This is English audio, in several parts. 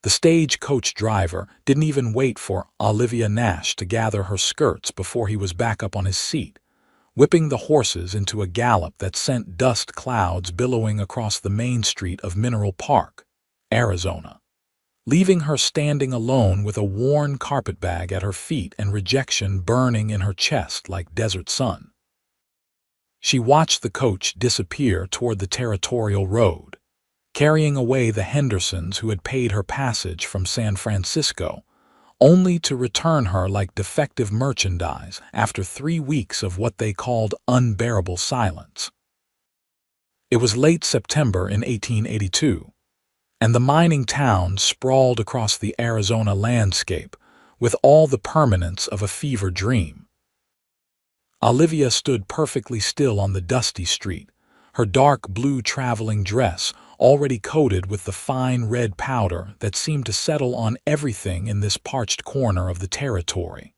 The stagecoach driver didn't even wait for Olivia Nash to gather her skirts before he was back up on his seat, whipping the horses into a gallop that sent dust clouds billowing across the main street of Mineral Park, Arizona, leaving her standing alone with a worn carpetbag at her feet and rejection burning in her chest like desert sun. She watched the coach disappear toward the territorial road, carrying away the Hendersons who had paid her passage from San Francisco, only to return her like defective merchandise after 3 weeks of what they called unbearable silence. It was late September in 1882, and the mining town sprawled across the Arizona landscape with all the permanence of a fever dream. Olivia stood perfectly still on the dusty street, her dark blue traveling dress already coated with the fine red powder that seemed to settle on everything in this parched corner of the territory.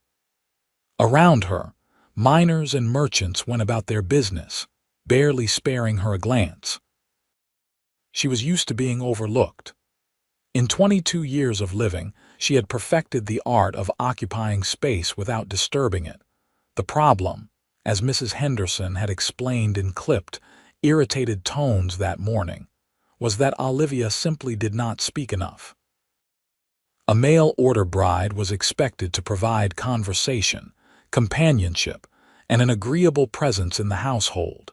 Around her, miners and merchants went about their business, barely sparing her a glance. She was used to being overlooked. In 22 years of living, she had perfected the art of occupying space without disturbing it. The problem, as Mrs. Henderson had explained in clipped, irritated tones that morning, was that Olivia simply did not speak enough. A mail-order bride was expected to provide conversation, companionship, and an agreeable presence in the household.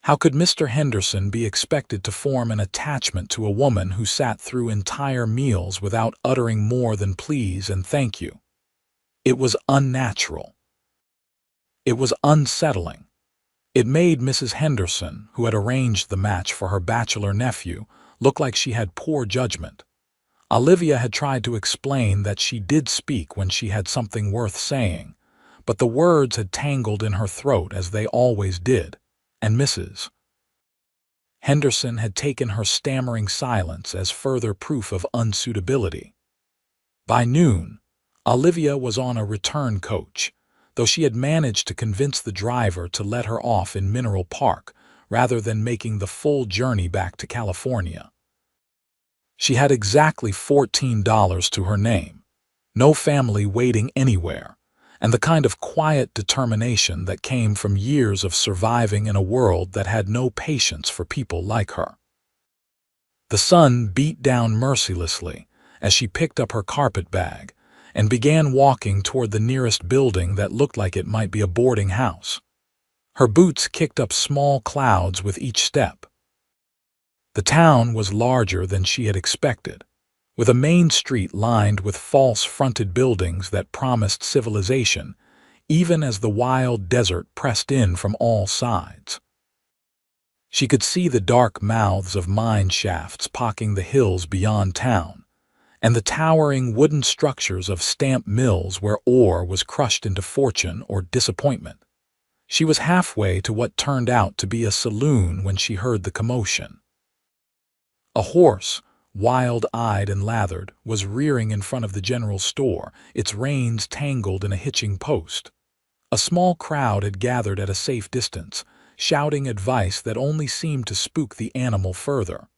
How could Mr. Henderson be expected to form an attachment to a woman who sat through entire meals without uttering more than please and thank you? It was unnatural. It was unsettling. It made Mrs. Henderson, who had arranged the match for her bachelor nephew, look like she had poor judgment. Olivia had tried to explain that she did speak when she had something worth saying, but the words had tangled in her throat as they always did, and Mrs. Henderson had taken her stammering silence as further proof of unsuitability. By noon, Olivia was on a return coach, though she had managed to convince the driver to let her off in Mineral Park rather than making the full journey back to California. She had exactly $14 to her name, no family waiting anywhere, and the kind of quiet determination that came from years of surviving in a world that had no patience for people like her. The sun beat down mercilessly as she picked up her carpetbag and began walking toward the nearest building that looked like it might be a boarding house. Her boots kicked up small clouds with each step. The town was larger than she had expected, with a main street lined with false-fronted buildings that promised civilization, even as the wild desert pressed in from all sides. She could see the dark mouths of mine shafts pocking the hills beyond town, and the towering wooden structures of stamp mills where ore was crushed into fortune or disappointment. She was halfway to what turned out to be a saloon when she heard the commotion. A horse, wild-eyed and lathered, was rearing in front of the general store, its reins tangled in a hitching post. A small crowd had gathered at a safe distance, shouting advice that only seemed to spook the animal further.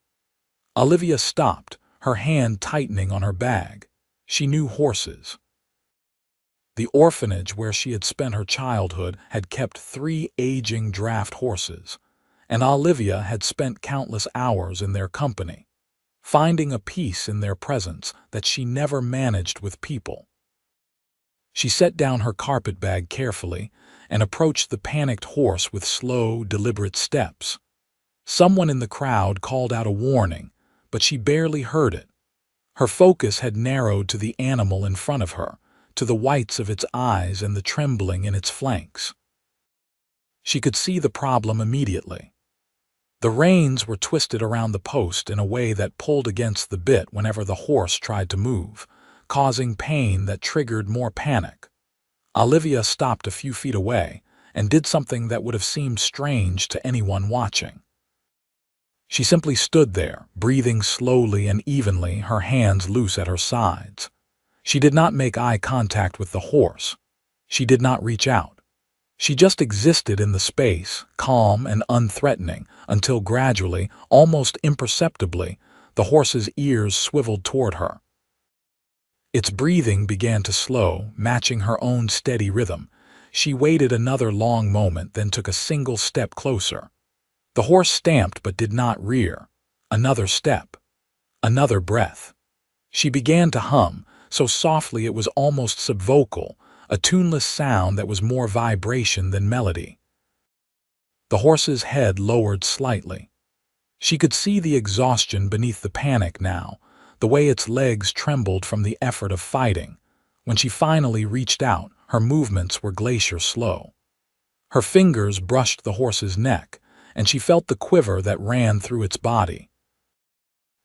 Olivia stopped, her hand tightening on her bag. She knew horses. The orphanage where she had spent her childhood had kept 3 aging draft horses, and Olivia had spent countless hours in their company, finding a peace in their presence that she never managed with people. She set down her carpetbag carefully and approached the panicked horse with slow, deliberate steps. Someone in the crowd called out a warning, but she barely heard it. Her focus had narrowed to the animal in front of her, to the whites of its eyes and the trembling in its flanks. She could see the problem immediately. The reins were twisted around the post in a way that pulled against the bit whenever the horse tried to move, causing pain that triggered more panic. Olivia stopped a few feet away and did something that would have seemed strange to anyone watching. She simply stood there, breathing slowly and evenly, her hands loose at her sides. She did not make eye contact with the horse. She did not reach out. She just existed in the space, calm and unthreatening, until gradually, almost imperceptibly, the horse's ears swiveled toward her, Its breathing began to slow, matching her own steady rhythm. She waited another long moment, then took a single step closer. The horse stamped but did not rear. Another step. Another breath. She began to hum, so softly it was almost subvocal, a tuneless sound that was more vibration than melody. The horse's head lowered slightly. She could see the exhaustion beneath the panic now, the way its legs trembled from the effort of fighting. When she finally reached out, her movements were glacier slow. Her fingers brushed the horse's neck, and she felt the quiver that ran through its body.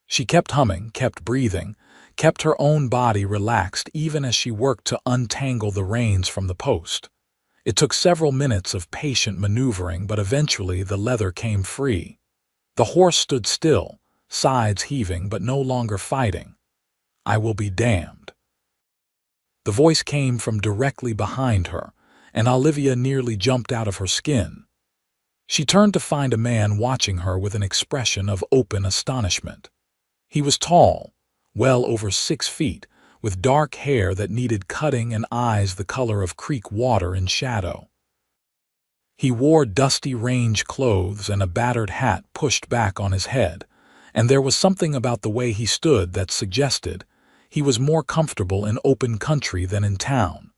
She kept humming, kept breathing, kept her own body relaxed even as she worked to untangle the reins from the post. It took several minutes of patient maneuvering, but eventually the leather came free. The horse stood still, sides heaving but no longer fighting. "I will be damned." The voice came from directly behind her, and Olivia nearly jumped out of her skin. She turned to find a man watching her with an expression of open astonishment. He was tall, well over 6 feet, with dark hair that needed cutting and eyes the color of creek water in shadow. He wore dusty range clothes and a battered hat pushed back on his head, and there was something about the way he stood that suggested he was more comfortable in open country than in town.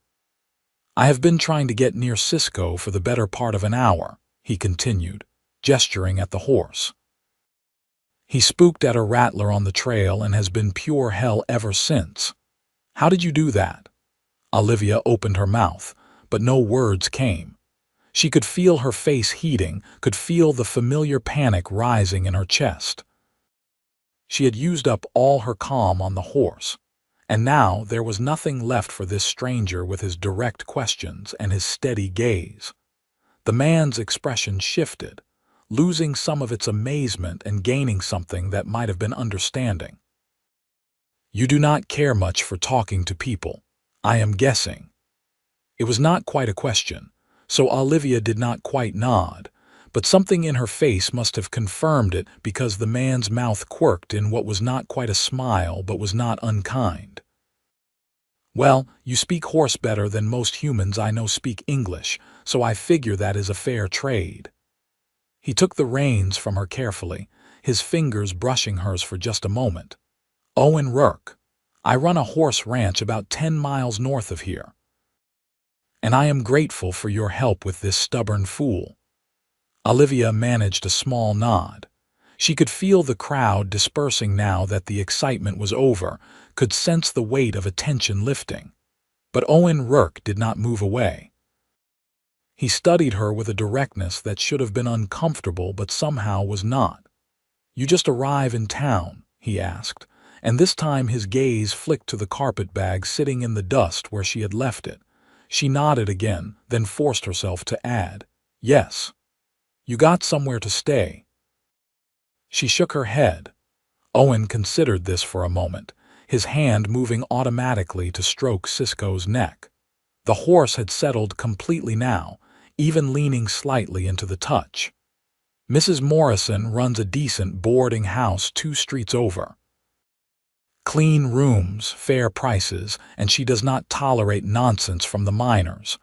"I have been trying to get near Cisco for the better part of an hour," he continued, gesturing at the horse. "He spooked at a rattler on the trail and has been pure hell ever since." "How did you do that?" Olivia opened her mouth, but no words came. She could feel her face heating, could feel the familiar panic rising in her chest. She had used up all her calm on the horse, and now there was nothing left for this stranger with his direct questions and his steady gaze. The man's expression shifted, losing some of its amazement and gaining something that might have been understanding. "You do not care much for talking to people, I am guessing." It was not quite a question, so Olivia did not quite nod, but something in her face must have confirmed it because the man's mouth quirked in what was not quite a smile but was not unkind. "Well, you speak horse better than most humans I know speak English, so I figure that is a fair trade." He took the reins from her carefully, his fingers brushing hers for just a moment. "Owen Rourke. I run a horse ranch about 10 miles north of here, and I am grateful for your help with this stubborn fool." Olivia managed a small nod. She could feel the crowd dispersing now that the excitement was over, could sense the weight of attention lifting. But Owen Rourke did not move away. He studied her with a directness that should have been uncomfortable but somehow was not. "You just arrive in town?" he asked, and this time his gaze flicked to the carpet bag sitting in the dust where she had left it. She nodded again, then forced herself to add, "Yes." "You got somewhere to stay?" She shook her head. Owen considered this for a moment, his hand moving automatically to stroke Cisco's neck. The horse had settled completely now, even leaning slightly into the touch. "Mrs. Morrison runs a decent boarding house 2 streets over. Clean rooms, fair prices, and she does not tolerate nonsense from the minors.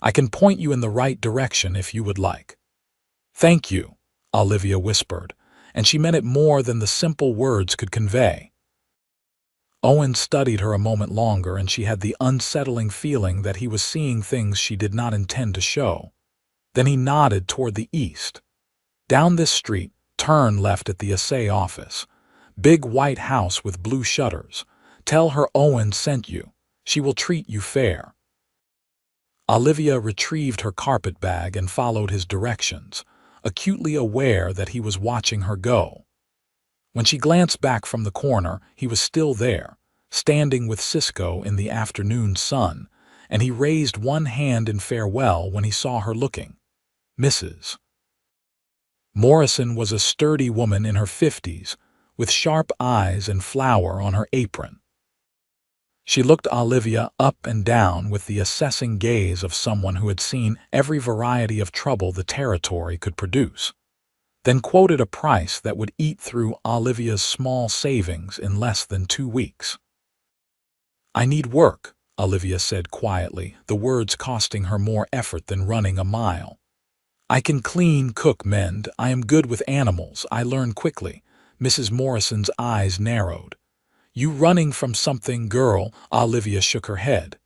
I can point you in the right direction if you would like." "Thank you," Olivia whispered, and she meant it more than the simple words could convey. Owen studied her a moment longer, and she had the unsettling feeling that he was seeing things she did not intend to show. Then he nodded toward the east. "Down this street, turn left at the assay office. Big white house with blue shutters. Tell her Owen sent you. She will treat you fair." Olivia retrieved her carpet bag and followed his directions, acutely aware that he was watching her go. When she glanced back from the corner, he was still there, standing with Cisco in the afternoon sun, and he raised one hand in farewell when he saw her looking. Mrs. Morrison was a sturdy woman in her 50s, with sharp eyes and flour on her apron. She looked Olivia up and down with the assessing gaze of someone who had seen every variety of trouble the territory could produce, then quoted a price that would eat through Olivia's small savings in less than 2 weeks. I need work, Olivia said quietly, the words costing her more effort than running a mile. I can clean, cook, mend. I am good with animals. I learn quickly. Mrs. Morrison's eyes narrowed. You running from something, girl? Olivia shook her head.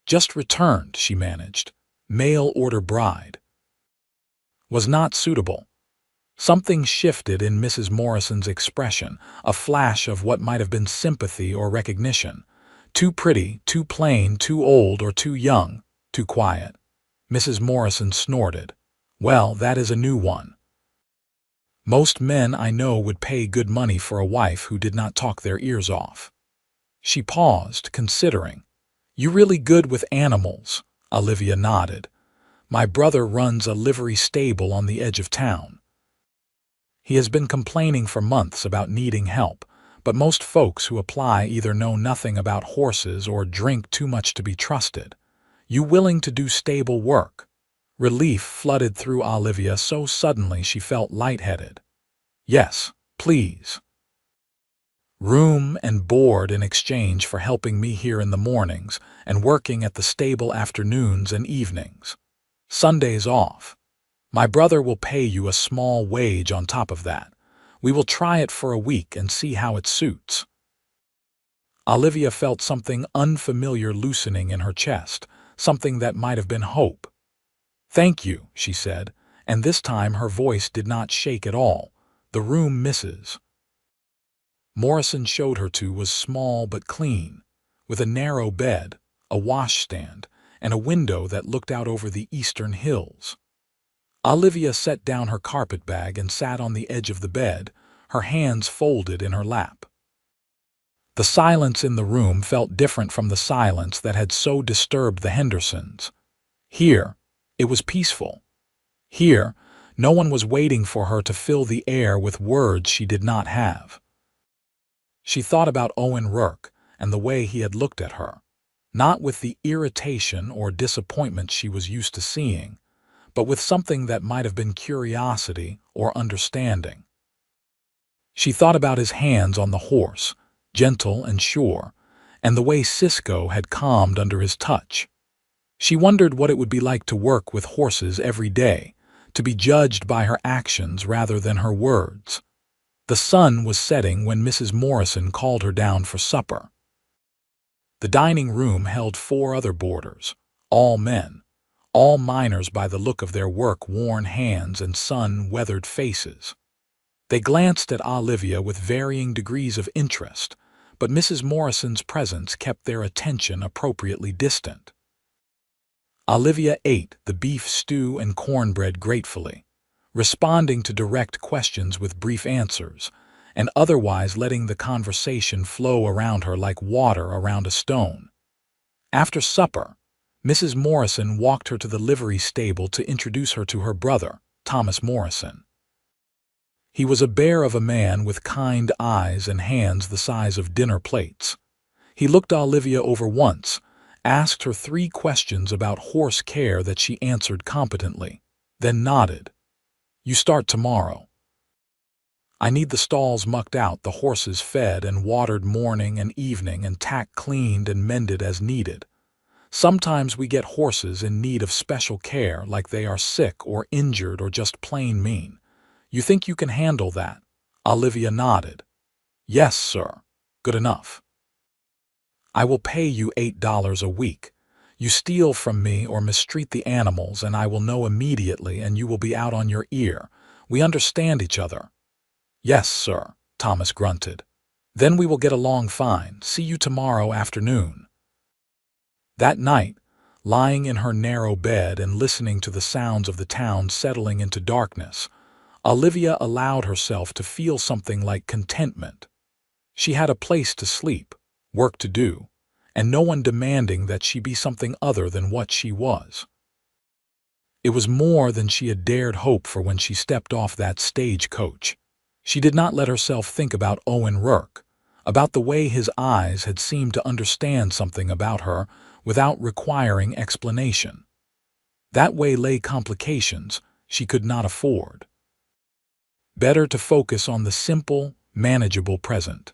Just returned, she managed. Mail order bride. Was not suitable. Something shifted in Mrs. Morrison's expression, a flash of what might have been sympathy or recognition. Too pretty, too plain, too old or too young, too quiet. Mrs. Morrison snorted. Well, that is a new one. Most men I know would pay good money for a wife who did not talk their ears off. She paused, considering. You really good with animals? Olivia nodded. My brother runs a livery stable on the edge of town. He has been complaining for months about needing help, but most folks who apply either know nothing about horses or drink too much to be trusted. You willing to do stable work? Relief flooded through Olivia so suddenly she felt lightheaded. Yes, please. Room and board in exchange for helping me here in the mornings and working at the stable afternoons and evenings. Sundays off. My brother will pay you a small wage on top of that. We will try it for a week and see how it suits. Olivia felt something unfamiliar loosening in her chest, something that might have been hope. Thank you, she said, and this time her voice did not shake at all. The room Mrs. Morrison showed her to was small but clean, with a narrow bed, a washstand, and a window that looked out over the eastern hills. Olivia set down her carpetbag and sat on the edge of the bed, her hands folded in her lap. The silence in the room felt different from the silence that had so disturbed the Hendersons. Here, it was peaceful. Here, no one was waiting for her to fill the air with words she did not have. She thought about Owen Rourke and the way he had looked at her, not with the irritation or disappointment she was used to seeing, but with something that might have been curiosity or understanding. She thought about his hands on the horse, gentle and sure, and the way Cisco had calmed under his touch. She wondered what it would be like to work with horses every day, to be judged by her actions rather than her words. The sun was setting when Mrs. Morrison called her down for supper. The dining room held 4 other boarders, all men, all miners by the look of their work-worn hands and sun-weathered faces. They glanced at Olivia with varying degrees of interest, but Mrs. Morrison's presence kept their attention appropriately distant. Olivia ate the beef stew and cornbread gratefully, responding to direct questions with brief answers, and otherwise letting the conversation flow around her like water around a stone. After supper, Mrs. Morrison walked her to the livery stable to introduce her to her brother, Thomas Morrison. He was a bear of a man with kind eyes and hands the size of dinner plates. He looked Olivia over once, asked her 3 questions about horse care that she answered competently, then nodded. You start tomorrow. I need the stalls mucked out, the horses fed and watered morning and evening and tack cleaned and mended as needed. Sometimes we get horses in need of special care, like they are sick or injured or just plain mean. You think you can handle that? Olivia nodded. Yes, sir. Good enough. I will pay you $8 a week. You steal from me or mistreat the animals and I will know immediately and you will be out on your ear. We understand each other. Yes, sir, Thomas grunted. Then we will get along fine. See you tomorrow afternoon. That night, lying in her narrow bed and listening to the sounds of the town settling into darkness, Olivia allowed herself to feel something like contentment. She had a place to sleep, work to do, and no one demanding that she be something other than what she was. It was more than she had dared hope for when she stepped off that stagecoach. She did not let herself think about Owen Rourke, about the way his eyes had seemed to understand something about her without requiring explanation. That way lay complications she could not afford. Better to focus on the simple, manageable present.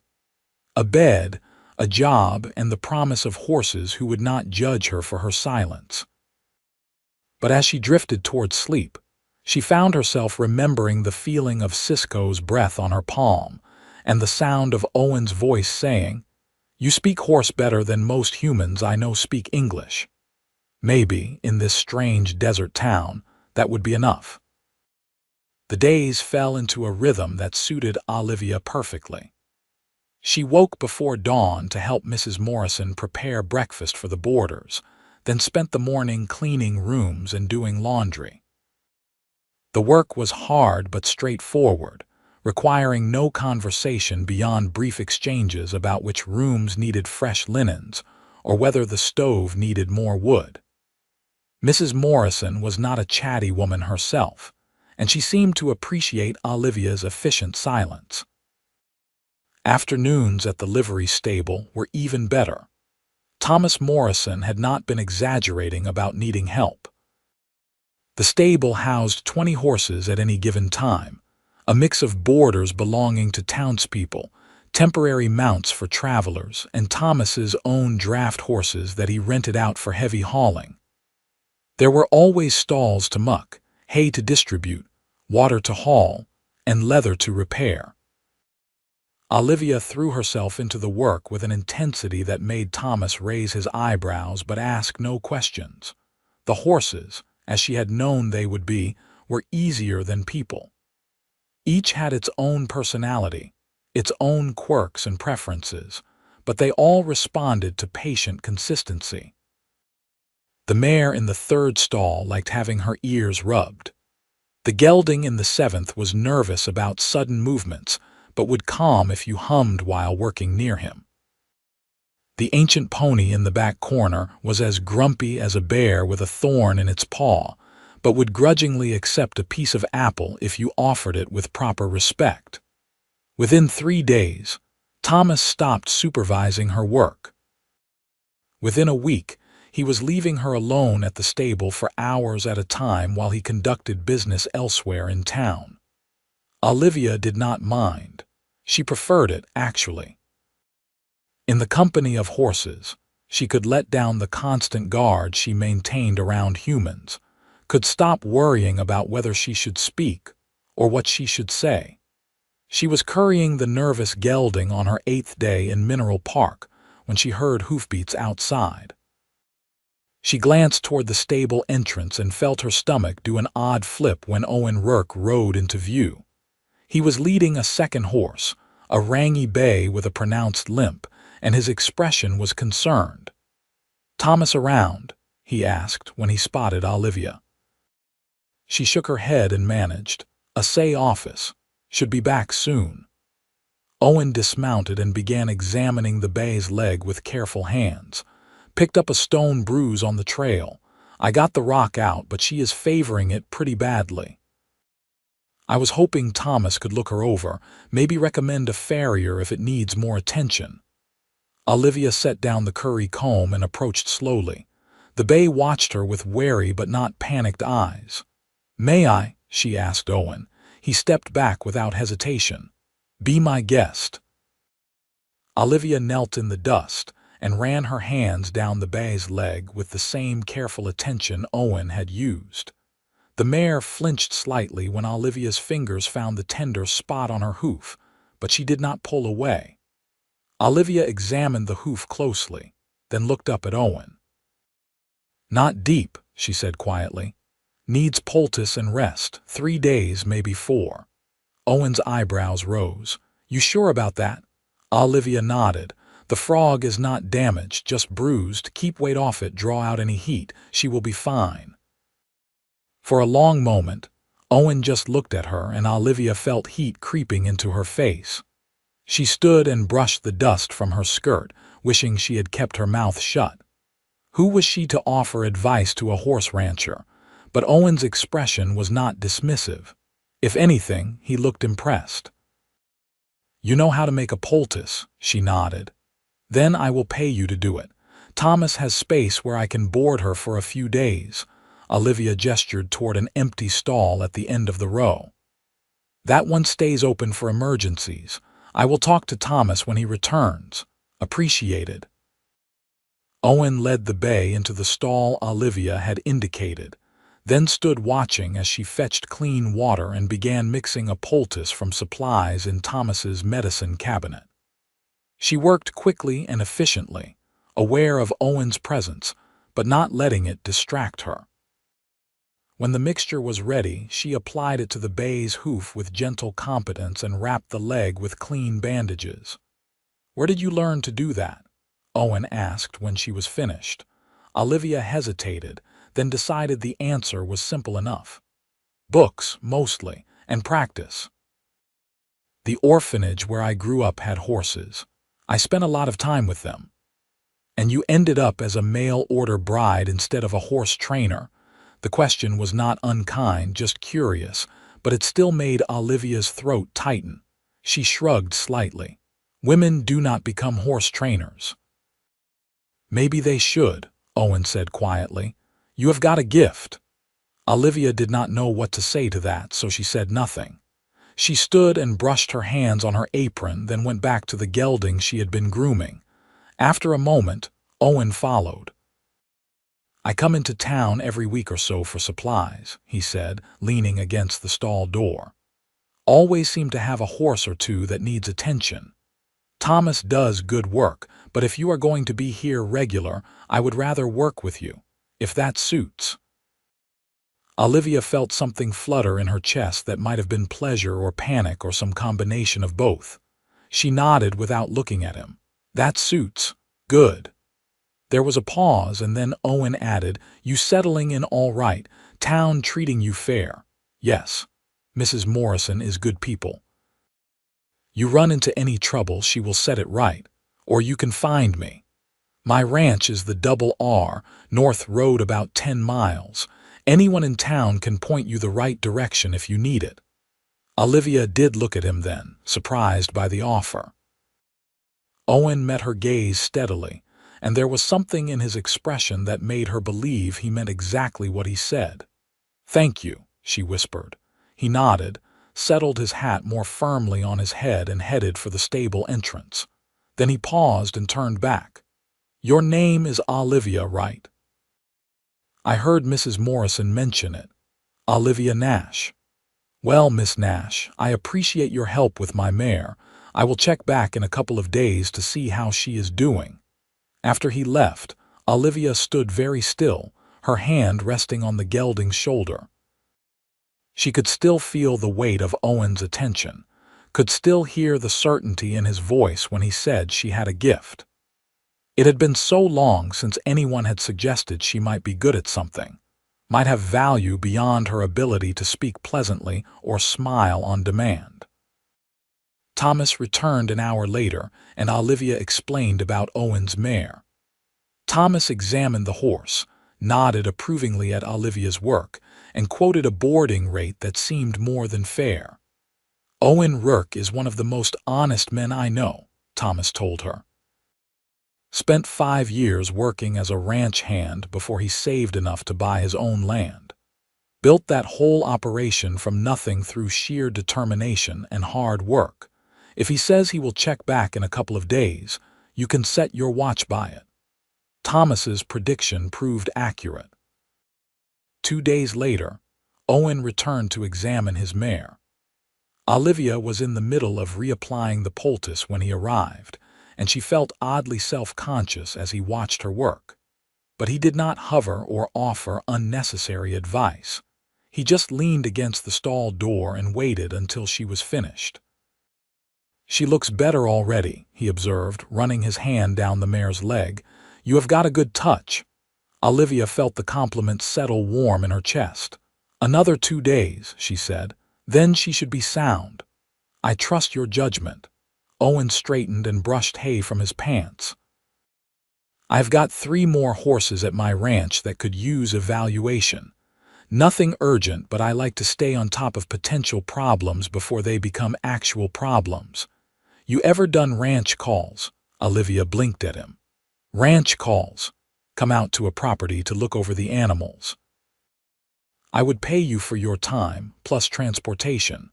A bed, a job, and the promise of horses who would not judge her for her silence. But as she drifted toward sleep, she found herself remembering the feeling of Cisco's breath on her palm and the sound of Owen's voice saying, "You speak horse better than most humans I know speak English." Maybe, in this strange desert town, that would be enough. The days fell into a rhythm that suited Olivia perfectly. She woke before dawn to help Mrs. Morrison prepare breakfast for the boarders, then spent the morning cleaning rooms and doing laundry. The work was hard but straightforward, requiring no conversation beyond brief exchanges about which rooms needed fresh linens or whether the stove needed more wood. Mrs. Morrison was not a chatty woman herself, and she seemed to appreciate Olivia's efficient silence. Afternoons at the livery stable were even better. Thomas Morrison had not been exaggerating about needing help. The stable housed 20 horses at any given time, a mix of boarders belonging to townspeople, temporary mounts for travelers, and Thomas's own draft horses that he rented out for heavy hauling. There were always stalls to muck, hay to distribute, water to haul, and leather to repair. Olivia threw herself into the work with an intensity that made Thomas raise his eyebrows but ask no questions. The horses, as she had known they would be, were easier than people. Each had its own personality, its own quirks and preferences, but they all responded to patient consistency. The mare in the third stall liked having her ears rubbed. The gelding in the seventh was nervous about sudden movements, but would calm if you hummed while working near him. The ancient pony in the back corner was as grumpy as a bear with a thorn in its paw, but would grudgingly accept a piece of apple if you offered it with proper respect. Within 3 days, Thomas stopped supervising her work. Within a week, he was leaving her alone at the stable for hours at a time while he conducted business elsewhere in town. Olivia did not mind. She preferred it, actually. In the company of horses, she could let down the constant guard she maintained around humans, could stop worrying about whether she should speak or what she should say. She was currying the nervous gelding on her 8th day in Mineral Park when she heard hoofbeats outside. She glanced toward the stable entrance and felt her stomach do an odd flip when Owen Rourke rode into view. He was leading a second horse, a rangy bay with a pronounced limp, and his expression was concerned. "Thomas around?" he asked when he spotted Olivia. She shook her head and managed, "Assay office. Should be back soon." Owen dismounted and began examining the bay's leg with careful hands. "Picked up a stone bruise on the trail. I got the rock out, but she is favoring it pretty badly." I was hoping Thomas could look her over, maybe recommend a farrier if it needs more attention. Olivia set down the curry comb and approached slowly. The bay watched her with wary but not panicked eyes. "May I?" she asked Owen. He stepped back without hesitation. "Be my guest." Olivia knelt in the dust and ran her hands down the bay's leg with the same careful attention Owen had used. The mare flinched slightly when Olivia's fingers found the tender spot on her hoof, but she did not pull away. Olivia examined the hoof closely, then looked up at Owen. "Not deep," she said quietly. "Needs poultice and rest, 3 days, maybe 4. Owen's eyebrows rose. "You sure about that?" Olivia nodded. "The frog is not damaged, just bruised. Keep weight off it, draw out any heat. She will be fine." For a long moment, Owen just looked at her and Olivia felt heat creeping into her face. She stood and brushed the dust from her skirt, wishing she had kept her mouth shut. Who was she to offer advice to a horse rancher? But Owen's expression was not dismissive. If anything, he looked impressed. "You know how to make a poultice," she nodded. "Then I will pay you to do it. Thomas has space where I can board her for a few days." Olivia gestured toward an empty stall at the end of the row. "That one stays open for emergencies. I will talk to Thomas when he returns." Appreciated. Owen led the bay into the stall Olivia had indicated, then stood watching as she fetched clean water and began mixing a poultice from supplies in Thomas's medicine cabinet. She worked quickly and efficiently, aware of Owen's presence, but not letting it distract her. When the mixture was ready, she applied it to the bay's hoof with gentle competence and wrapped the leg with clean bandages. "Where did you learn to do that?" Owen asked when she was finished. Olivia hesitated, then decided the answer was simple enough. "Books, mostly, and practice. The orphanage where I grew up had horses. I spent a lot of time with them." "And you ended up as a mail-order bride instead of a horse trainer." The question was not unkind, just curious, but it still made Olivia's throat tighten. She shrugged slightly. "Women do not become horse trainers." "Maybe they should," Owen said quietly. "You have got a gift." Olivia did not know what to say to that, so she said nothing. She stood and brushed her hands on her apron, then went back to the gelding she had been grooming. After a moment, Owen followed. "I come into town every week or so for supplies," he said, leaning against the stall door. "Always seem to have a horse or two that needs attention. Thomas does good work, but if you are going to be here regular, I would rather work with you, if that suits." Olivia felt something flutter in her chest that might have been pleasure or panic or some combination of both. She nodded without looking at him. "That suits. Good." There was a pause, and then Owen added, "You settling in all right? Town treating you fair?" "Yes. Mrs. Morrison is good people. You run into any trouble, she will set it right. Or you can find me. My ranch is the Double R, North Road, about 10 miles. Anyone in town can point you the right direction if you need it." Olivia did look at him then, surprised by the offer. Owen met her gaze steadily, and there was something in his expression that made her believe he meant exactly what he said. "Thank you," she whispered. He nodded, settled his hat more firmly on his head, and headed for the stable entrance. Then he paused and turned back. "Your name is Olivia, right? I heard Mrs. Morrison mention it. Olivia Nash. Well, Miss Nash, I appreciate your help with my mare. I will check back in a couple of days to see how she is doing." After he left, Olivia stood very still, her hand resting on the gelding's shoulder. She could still feel the weight of Owen's attention, could still hear the certainty in his voice when he said she had a gift. It had been so long since anyone had suggested she might be good at something, might have value beyond her ability to speak pleasantly or smile on demand. Thomas returned an hour later, and Olivia explained about Owen's mare. Thomas examined the horse, nodded approvingly at Olivia's work, and quoted a boarding rate that seemed more than fair. "Owen Rourke is one of the most honest men I know," Thomas told her. "Spent 5 years working as a ranch hand before he saved enough to buy his own land. Built that whole operation from nothing through sheer determination and hard work. If he says he will check back in a couple of days, you can set your watch by it." Thomas's prediction proved accurate. 2 days later, Owen returned to examine his mare. Olivia was in the middle of reapplying the poultice when he arrived, and she felt oddly self-conscious as he watched her work. But he did not hover or offer unnecessary advice. He just leaned against the stall door and waited until she was finished. "She looks better already," he observed, running his hand down the mare's leg. "You have got a good touch." Olivia felt the compliment settle warm in her chest. "Another 2 days," she said. "Then she should be sound. I trust your judgment." Owen straightened and brushed hay from his pants. "I've got 3 more horses at my ranch that could use evaluation. Nothing urgent, but I like to stay on top of potential problems before they become actual problems. You ever done ranch calls?" Olivia blinked at him. "Ranch calls. Come out to a property to look over the animals. I would pay you for your time, plus transportation.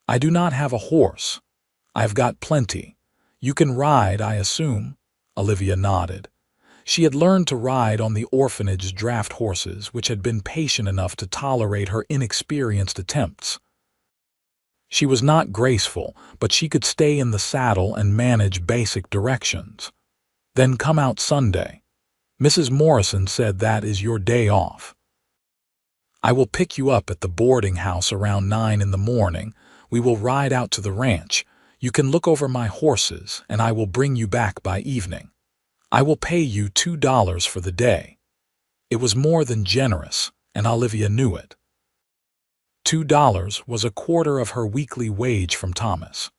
I do not have a horse. I've got plenty. You can ride, I assume? Olivia nodded. She had learned to ride on the orphanage draft horses, which had been patient enough to tolerate her inexperienced attempts. She was not graceful, but she could stay in the saddle and manage basic directions. Then come out Sunday. Mrs. Morrison said that is your day off. I will pick you up at the boarding house around 9 in the morning. We will ride out to the ranch. You can look over my horses, and I will bring you back by evening. I will pay you $2 for the day. It was more than generous, and Olivia knew it. $2 was a quarter of her weekly wage from Thomas.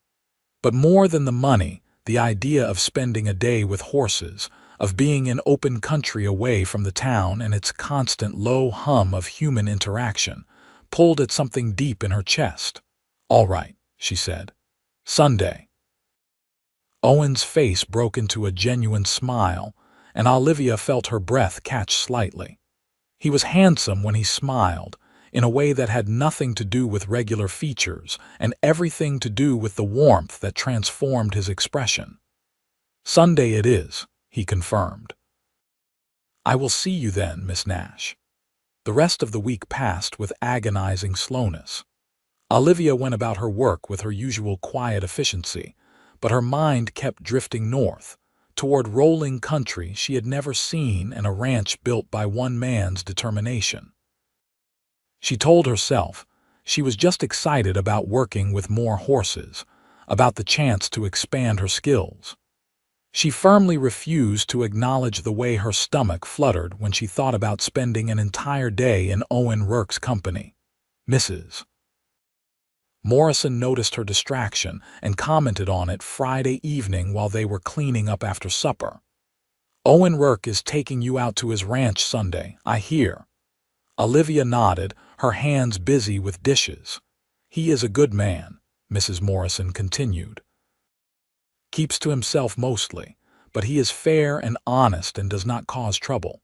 But more than the money, the idea of spending a day with horses, of being in open country away from the town and its constant low hum of human interaction, pulled at something deep in her chest. "All right," she said. "Sunday." Owen's face broke into a genuine smile, and Olivia felt her breath catch slightly. He was handsome when he smiled, in a way that had nothing to do with regular features and everything to do with the warmth that transformed his expression. "Sunday it is," he confirmed. "I will see you then, Miss Nash." The rest of the week passed with agonizing slowness. Olivia went about her work with her usual quiet efficiency, but her mind kept drifting north, toward rolling country she had never seen and a ranch built by one man's determination. She told herself she was just excited about working with more horses, about the chance to expand her skills. She firmly refused to acknowledge the way her stomach fluttered when she thought about spending an entire day in Owen Rourke's company. Mrs. Morrison noticed her distraction and commented on it Friday evening while they were cleaning up after supper. "Owen Rourke is taking you out to his ranch Sunday, I hear." Olivia nodded, her hands busy with dishes. "He is a good man," Mrs. Morrison continued. "Keeps to himself mostly, but he is fair and honest and does not cause trouble.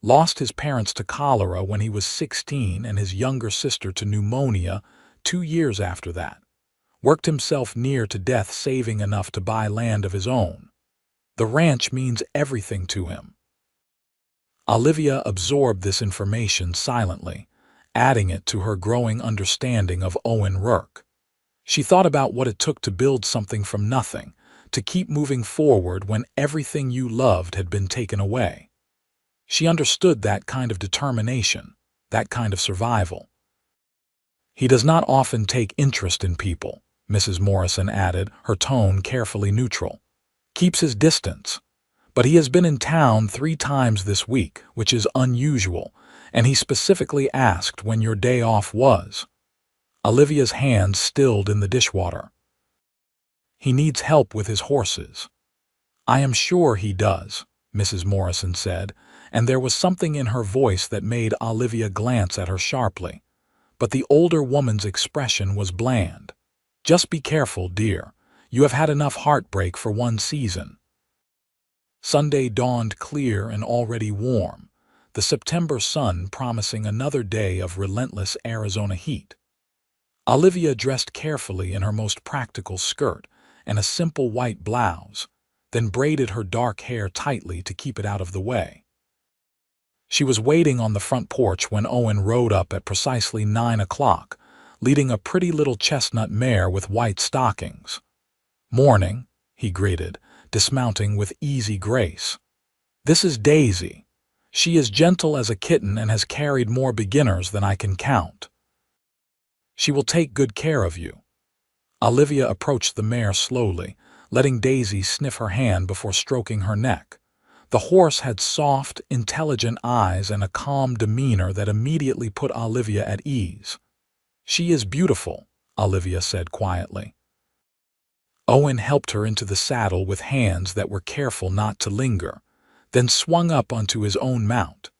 Lost his parents to cholera when he was 16 and his younger sister to pneumonia 2 years after that. Worked himself near to death saving enough to buy land of his own. The ranch means everything to him." Olivia absorbed this information silently, adding it to her growing understanding of Owen Rourke. She thought about what it took to build something from nothing, to keep moving forward when everything you loved had been taken away. She understood that kind of determination, that kind of survival. "He does not often take interest in people," Mrs. Morrison added, her tone carefully neutral. "Keeps his distance. But he has been in town 3 times this week, which is unusual, and he specifically asked when your day off was." Olivia's hands stilled in the dishwater. "He needs help with his horses." "I am sure he does," Mrs. Morrison said, and there was something in her voice that made Olivia glance at her sharply. But the older woman's expression was bland. "Just be careful, dear. You have had enough heartbreak for one season." Sunday dawned clear and already warm, the September sun promising another day of relentless Arizona heat. Olivia dressed carefully in her most practical skirt and a simple white blouse, then braided her dark hair tightly to keep it out of the way. She was waiting on the front porch when Owen rode up at precisely 9 o'clock, leading a pretty little chestnut mare with white stockings. "Morning," he greeted, dismounting with easy grace. "This is Daisy. She is gentle as a kitten and has carried more beginners than I can count. She will take good care of you." Olivia approached the mare slowly, letting Daisy sniff her hand before stroking her neck. The horse had soft, intelligent eyes and a calm demeanor that immediately put Olivia at ease. "She is beautiful," Olivia said quietly. Owen helped her into the saddle with hands that were careful not to linger, then swung up onto his own mount,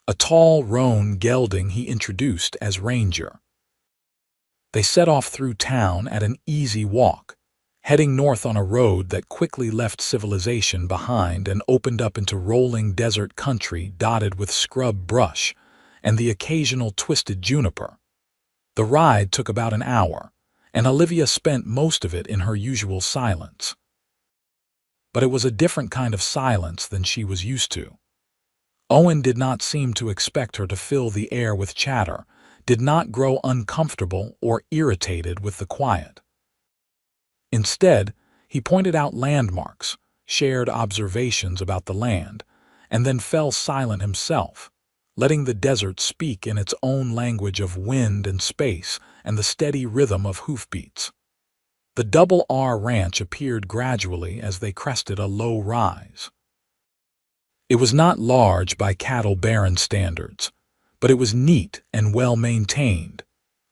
a tall roan gelding he introduced as Ranger. They set off through town at an easy walk, heading north on a road that quickly left civilization behind and opened up into rolling desert country dotted with scrub brush and the occasional twisted juniper. The ride took about an hour, and Olivia spent most of it in her usual silence. but it was a different kind of silence than she was used to. Owen did not seem to expect her to fill the air with chatter, did not grow uncomfortable or irritated with the quiet. Instead, he pointed out landmarks, shared observations about the land, and then fell silent himself, letting the desert speak in its own language of wind and space and the steady rhythm of hoofbeats. The Double R Ranch appeared gradually as they crested a low rise. It was not large by cattle baron standards, but it was neat and well maintained,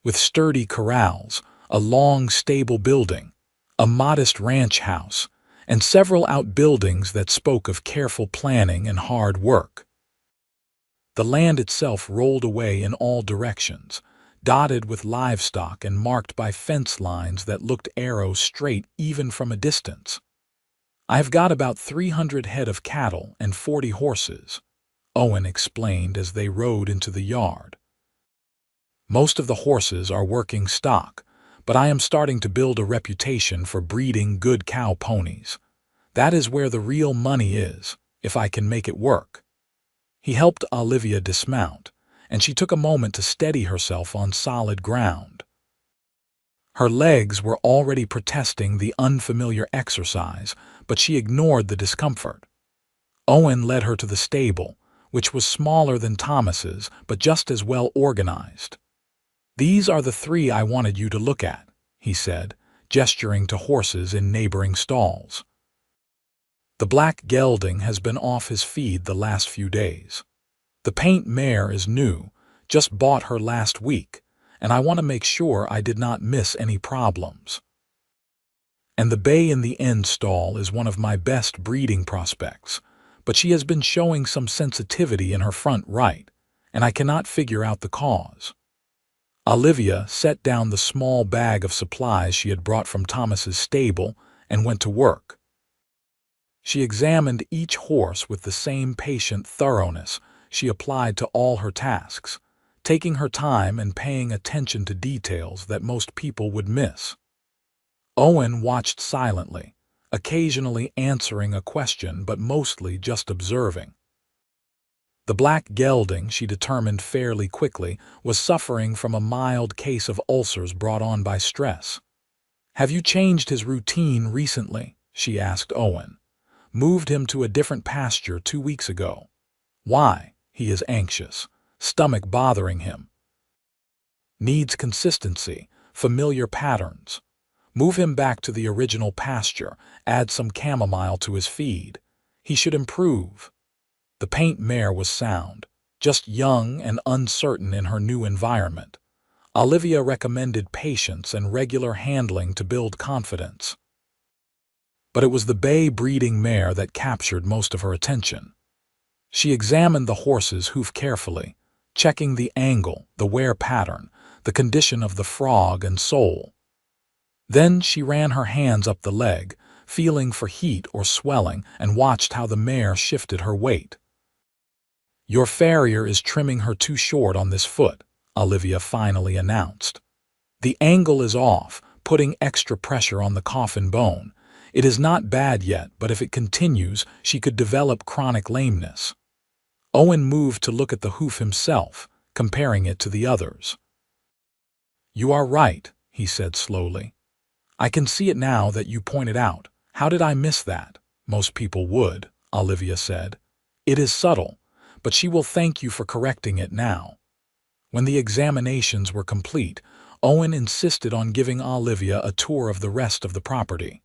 with sturdy corrals, a long, stable building, a modest ranch house, and several outbuildings that spoke of careful planning and hard work. The land itself rolled away in all directions, dotted with livestock and marked by fence lines that looked arrow straight even from a distance. "I've got about 300 head of cattle and 40 horses," Owen explained as they rode into the yard. "Most of the horses are working stock, but I am starting to build a reputation for breeding good cow ponies. That is where the real money is, if I can make it work." He helped Olivia dismount, and she took a moment to steady herself on solid ground. Her legs were already protesting the unfamiliar exercise, but she ignored the discomfort. Owen led her to the stable, which was smaller than Thomas's but just as well organized. "These are the 3 I wanted you to look at," he said, gesturing to horses in neighboring stalls. "The black gelding has been off his feed the last few days. The paint mare is new, just bought her last week, and I want to make sure I did not miss any problems. And the bay in the end stall is one of my best breeding prospects, but she has been showing some sensitivity in her front right, and I cannot figure out the cause." Olivia set down the small bag of supplies she had brought from Thomas's stable and went to work. She examined each horse with the same patient thoroughness she applied to all her tasks, taking her time and paying attention to details that most people would miss. Owen watched silently, occasionally answering a question but mostly just observing. The black gelding, she determined fairly quickly, was suffering from a mild case of ulcers brought on by stress. "Have you changed his routine recently?" she asked Owen. "Moved him to a different pasture 2 weeks ago. Why? He is anxious, stomach bothering him. Needs consistency, familiar patterns. Move him back to the original pasture, add some chamomile to his feed. He should improve." The paint mare was sound, just young and uncertain in her new environment. Olivia recommended patience and regular handling to build confidence. But it was the bay breeding mare that captured most of her attention. She examined the horse's hoof carefully, checking the angle, the wear pattern, the condition of the frog and sole. Then she ran her hands up the leg, feeling for heat or swelling, and watched how the mare shifted her weight. "Your farrier is trimming her too short on this foot," Olivia finally announced. "The angle is off, putting extra pressure on the coffin bone. It is not bad yet, but if it continues, she could develop chronic lameness." Owen moved to look at the hoof himself, comparing it to the others. "You are right," he said slowly. "I can see it now that you pointed out. How did I miss that?" "Most people would," Olivia said. "It is subtle, but she will thank you for correcting it now." When the examinations were complete, Owen insisted on giving Olivia a tour of the rest of the property.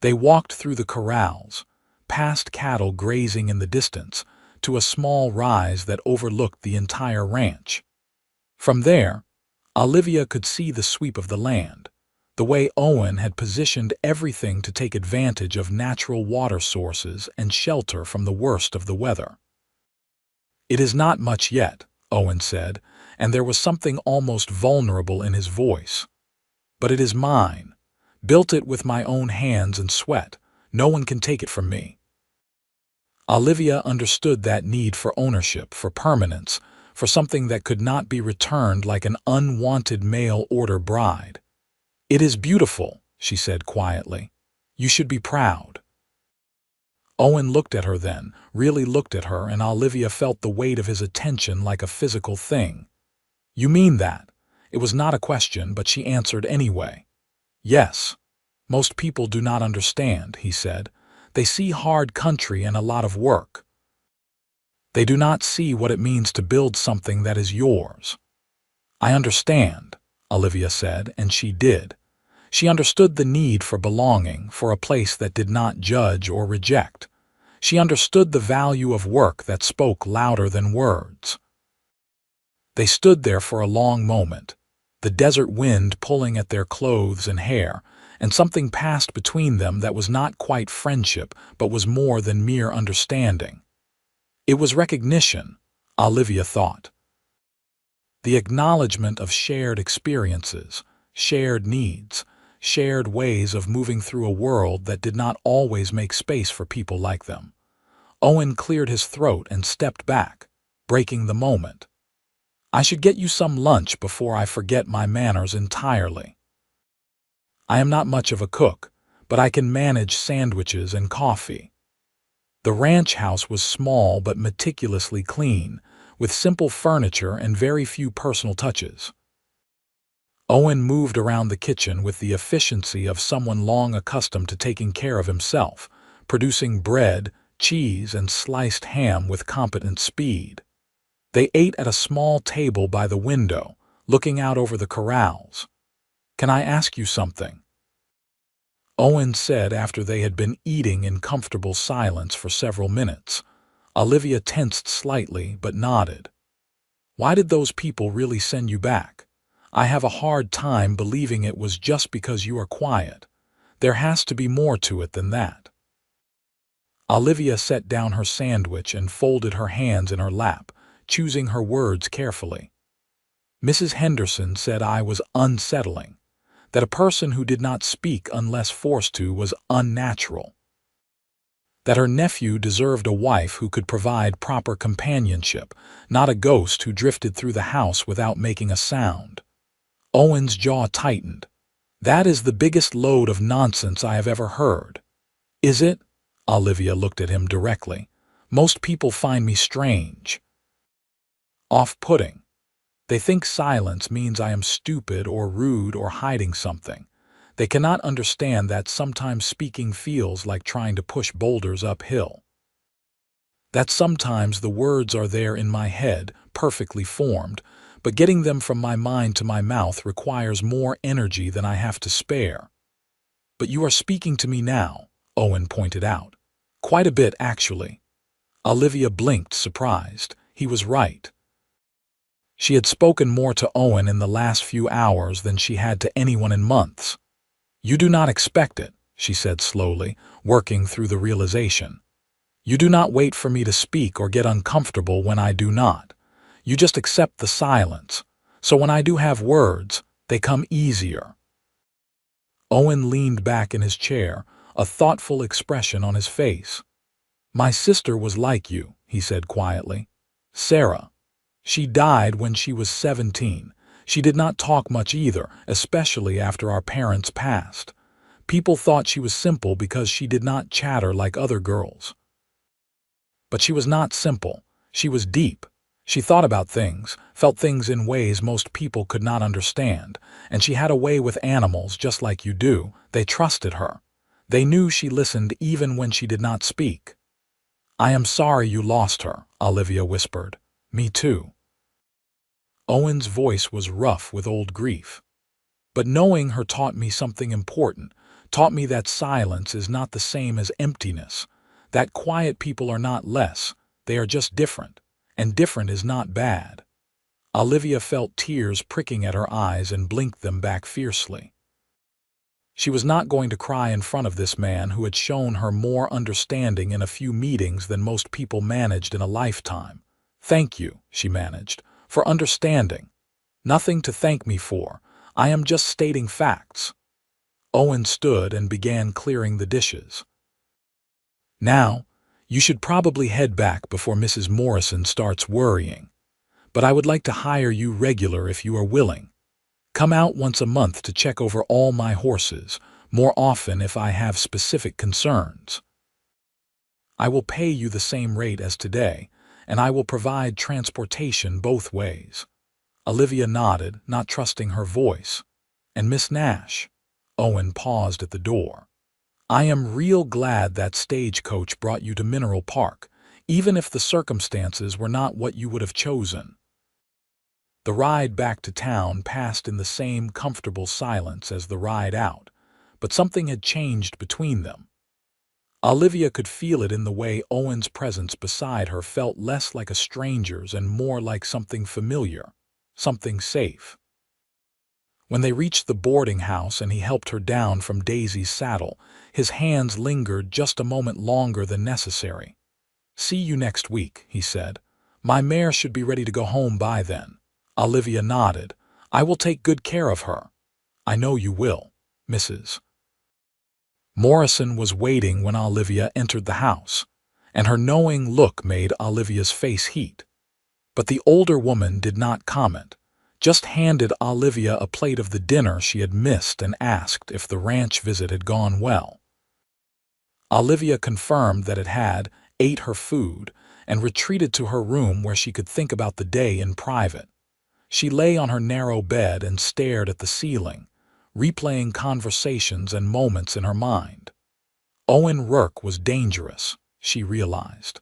They walked through the corrals, past cattle grazing in the distance, to a small rise that overlooked the entire ranch. From there, Olivia could see the sweep of the land, the way Owen had positioned everything to take advantage of natural water sources and shelter from the worst of the weather. "It is not much yet," Owen said, and there was something almost vulnerable in his voice. "But it is mine. Built it with my own hands and sweat. No one can take it from me." Olivia understood that need for ownership, for permanence, for something that could not be returned like an unwanted mail-order bride. "It is beautiful," she said quietly. "You should be proud." Owen looked at her then, really looked at her, and Olivia felt the weight of his attention like a physical thing. "You mean that?" It was not a question, but she answered anyway. "Yes. Most people do not understand," he said. "They see hard country and a lot of work. They do not see what it means to build something that is yours." "I understand," Olivia said, and she did. She understood the need for belonging, for a place that did not judge or reject. She understood the value of work that spoke louder than words. They stood there for a long moment, the desert wind pulling at their clothes and hair, and something passed between them that was not quite friendship, but was more than mere understanding. It was recognition, Olivia thought. The acknowledgement of shared experiences, shared needs, shared ways of moving through a world that did not always make space for people like them. Owen cleared his throat and stepped back, breaking the moment. "I should get you some lunch before I forget my manners entirely. I am not much of a cook, but I can manage sandwiches and coffee." The ranch house was small but meticulously clean, with simple furniture and very few personal touches. Owen moved around the kitchen with the efficiency of someone long accustomed to taking care of himself, producing bread, cheese, and sliced ham with competent speed. They ate at a small table by the window, looking out over the corrals. "Can I ask you something?" Owen said after they had been eating in comfortable silence for several minutes. Olivia tensed slightly but nodded. "Why did those people really send you back? I have a hard time believing it was just because you are quiet. There has to be more to it than that." Olivia set down her sandwich and folded her hands in her lap, choosing her words carefully. "Mrs. Henderson said I was unsettling, that a person who did not speak unless forced to was unnatural, that her nephew deserved a wife who could provide proper companionship, not a ghost who drifted through the house without making a sound." Owen's jaw tightened. "That is the biggest load of nonsense I have ever heard." "Is it?" Olivia looked at him directly. "Most people find me strange, off-putting. They think silence means I am stupid or rude or hiding something. They cannot understand that sometimes speaking feels like trying to push boulders uphill. That sometimes the words are there in my head, perfectly formed, but getting them from my mind to my mouth requires more energy than I have to spare." "But you are speaking to me now," Owen pointed out. "Quite a bit, actually." Olivia blinked, surprised. He was right. She had spoken more to Owen in the last few hours than she had to anyone in months. "You do not expect it," she said slowly, working through the realization. "You do not wait for me to speak or get uncomfortable when I do not. You just accept the silence. So when I do have words, they come easier." Owen leaned back in his chair, a thoughtful expression on his face. "My sister was like you," he said quietly. "Sarah. She died when she was 17. She did not talk much either, especially after our parents passed. People thought she was simple because she did not chatter like other girls. But she was not simple. She was deep. She thought about things, felt things in ways most people could not understand, and she had a way with animals just like you do. They trusted her. They knew she listened even when she did not speak." "I am sorry you lost her," Olivia whispered. "Me too." Owen's voice was rough with old grief. "But knowing her taught me something important, taught me that silence is not the same as emptiness, that quiet people are not less, they are just different, and different is not bad." Olivia felt tears pricking at her eyes and blinked them back fiercely. She was not going to cry in front of this man who had shown her more understanding in a few meetings than most people managed in a lifetime. "Thank you," she managed, "for understanding. Nothing to thank me for. I am just stating facts." Owen stood and began clearing the dishes. "Now, you should probably head back before Mrs. Morrison starts worrying. But I would like to hire you regular if you are willing. Come out once a month to check over all my horses, more often if I have specific concerns." I will pay you the same rate as today, and I will provide transportation both ways." Olivia nodded, not trusting her voice. "And Miss Nash?" Owen paused at the door. "I am real glad that stagecoach brought you to Mineral Park, even if the circumstances were not what you would have chosen." The ride back to town passed in the same comfortable silence as the ride out, but something had changed between them. Olivia could feel it in the way Owen's presence beside her felt less like a stranger's and more like something familiar, something safe. When they reached the boarding house and he helped her down from Daisy's saddle, his hands lingered just a moment longer than necessary. "See you next week," he said. "My mare should be ready to go home by then." Olivia nodded. "I will take good care of her." "I know you will, Mrs. Morrison was waiting when Olivia entered the house, and her knowing look made Olivia's face heat. But the older woman did not comment, just handed Olivia a plate of the dinner she had missed and asked if the ranch visit had gone well. Olivia confirmed that it had, ate her food, and retreated to her room where she could think about the day in private. She lay on her narrow bed and stared at the ceiling, replaying conversations and moments in her mind. Owen Rourke was dangerous, she realized.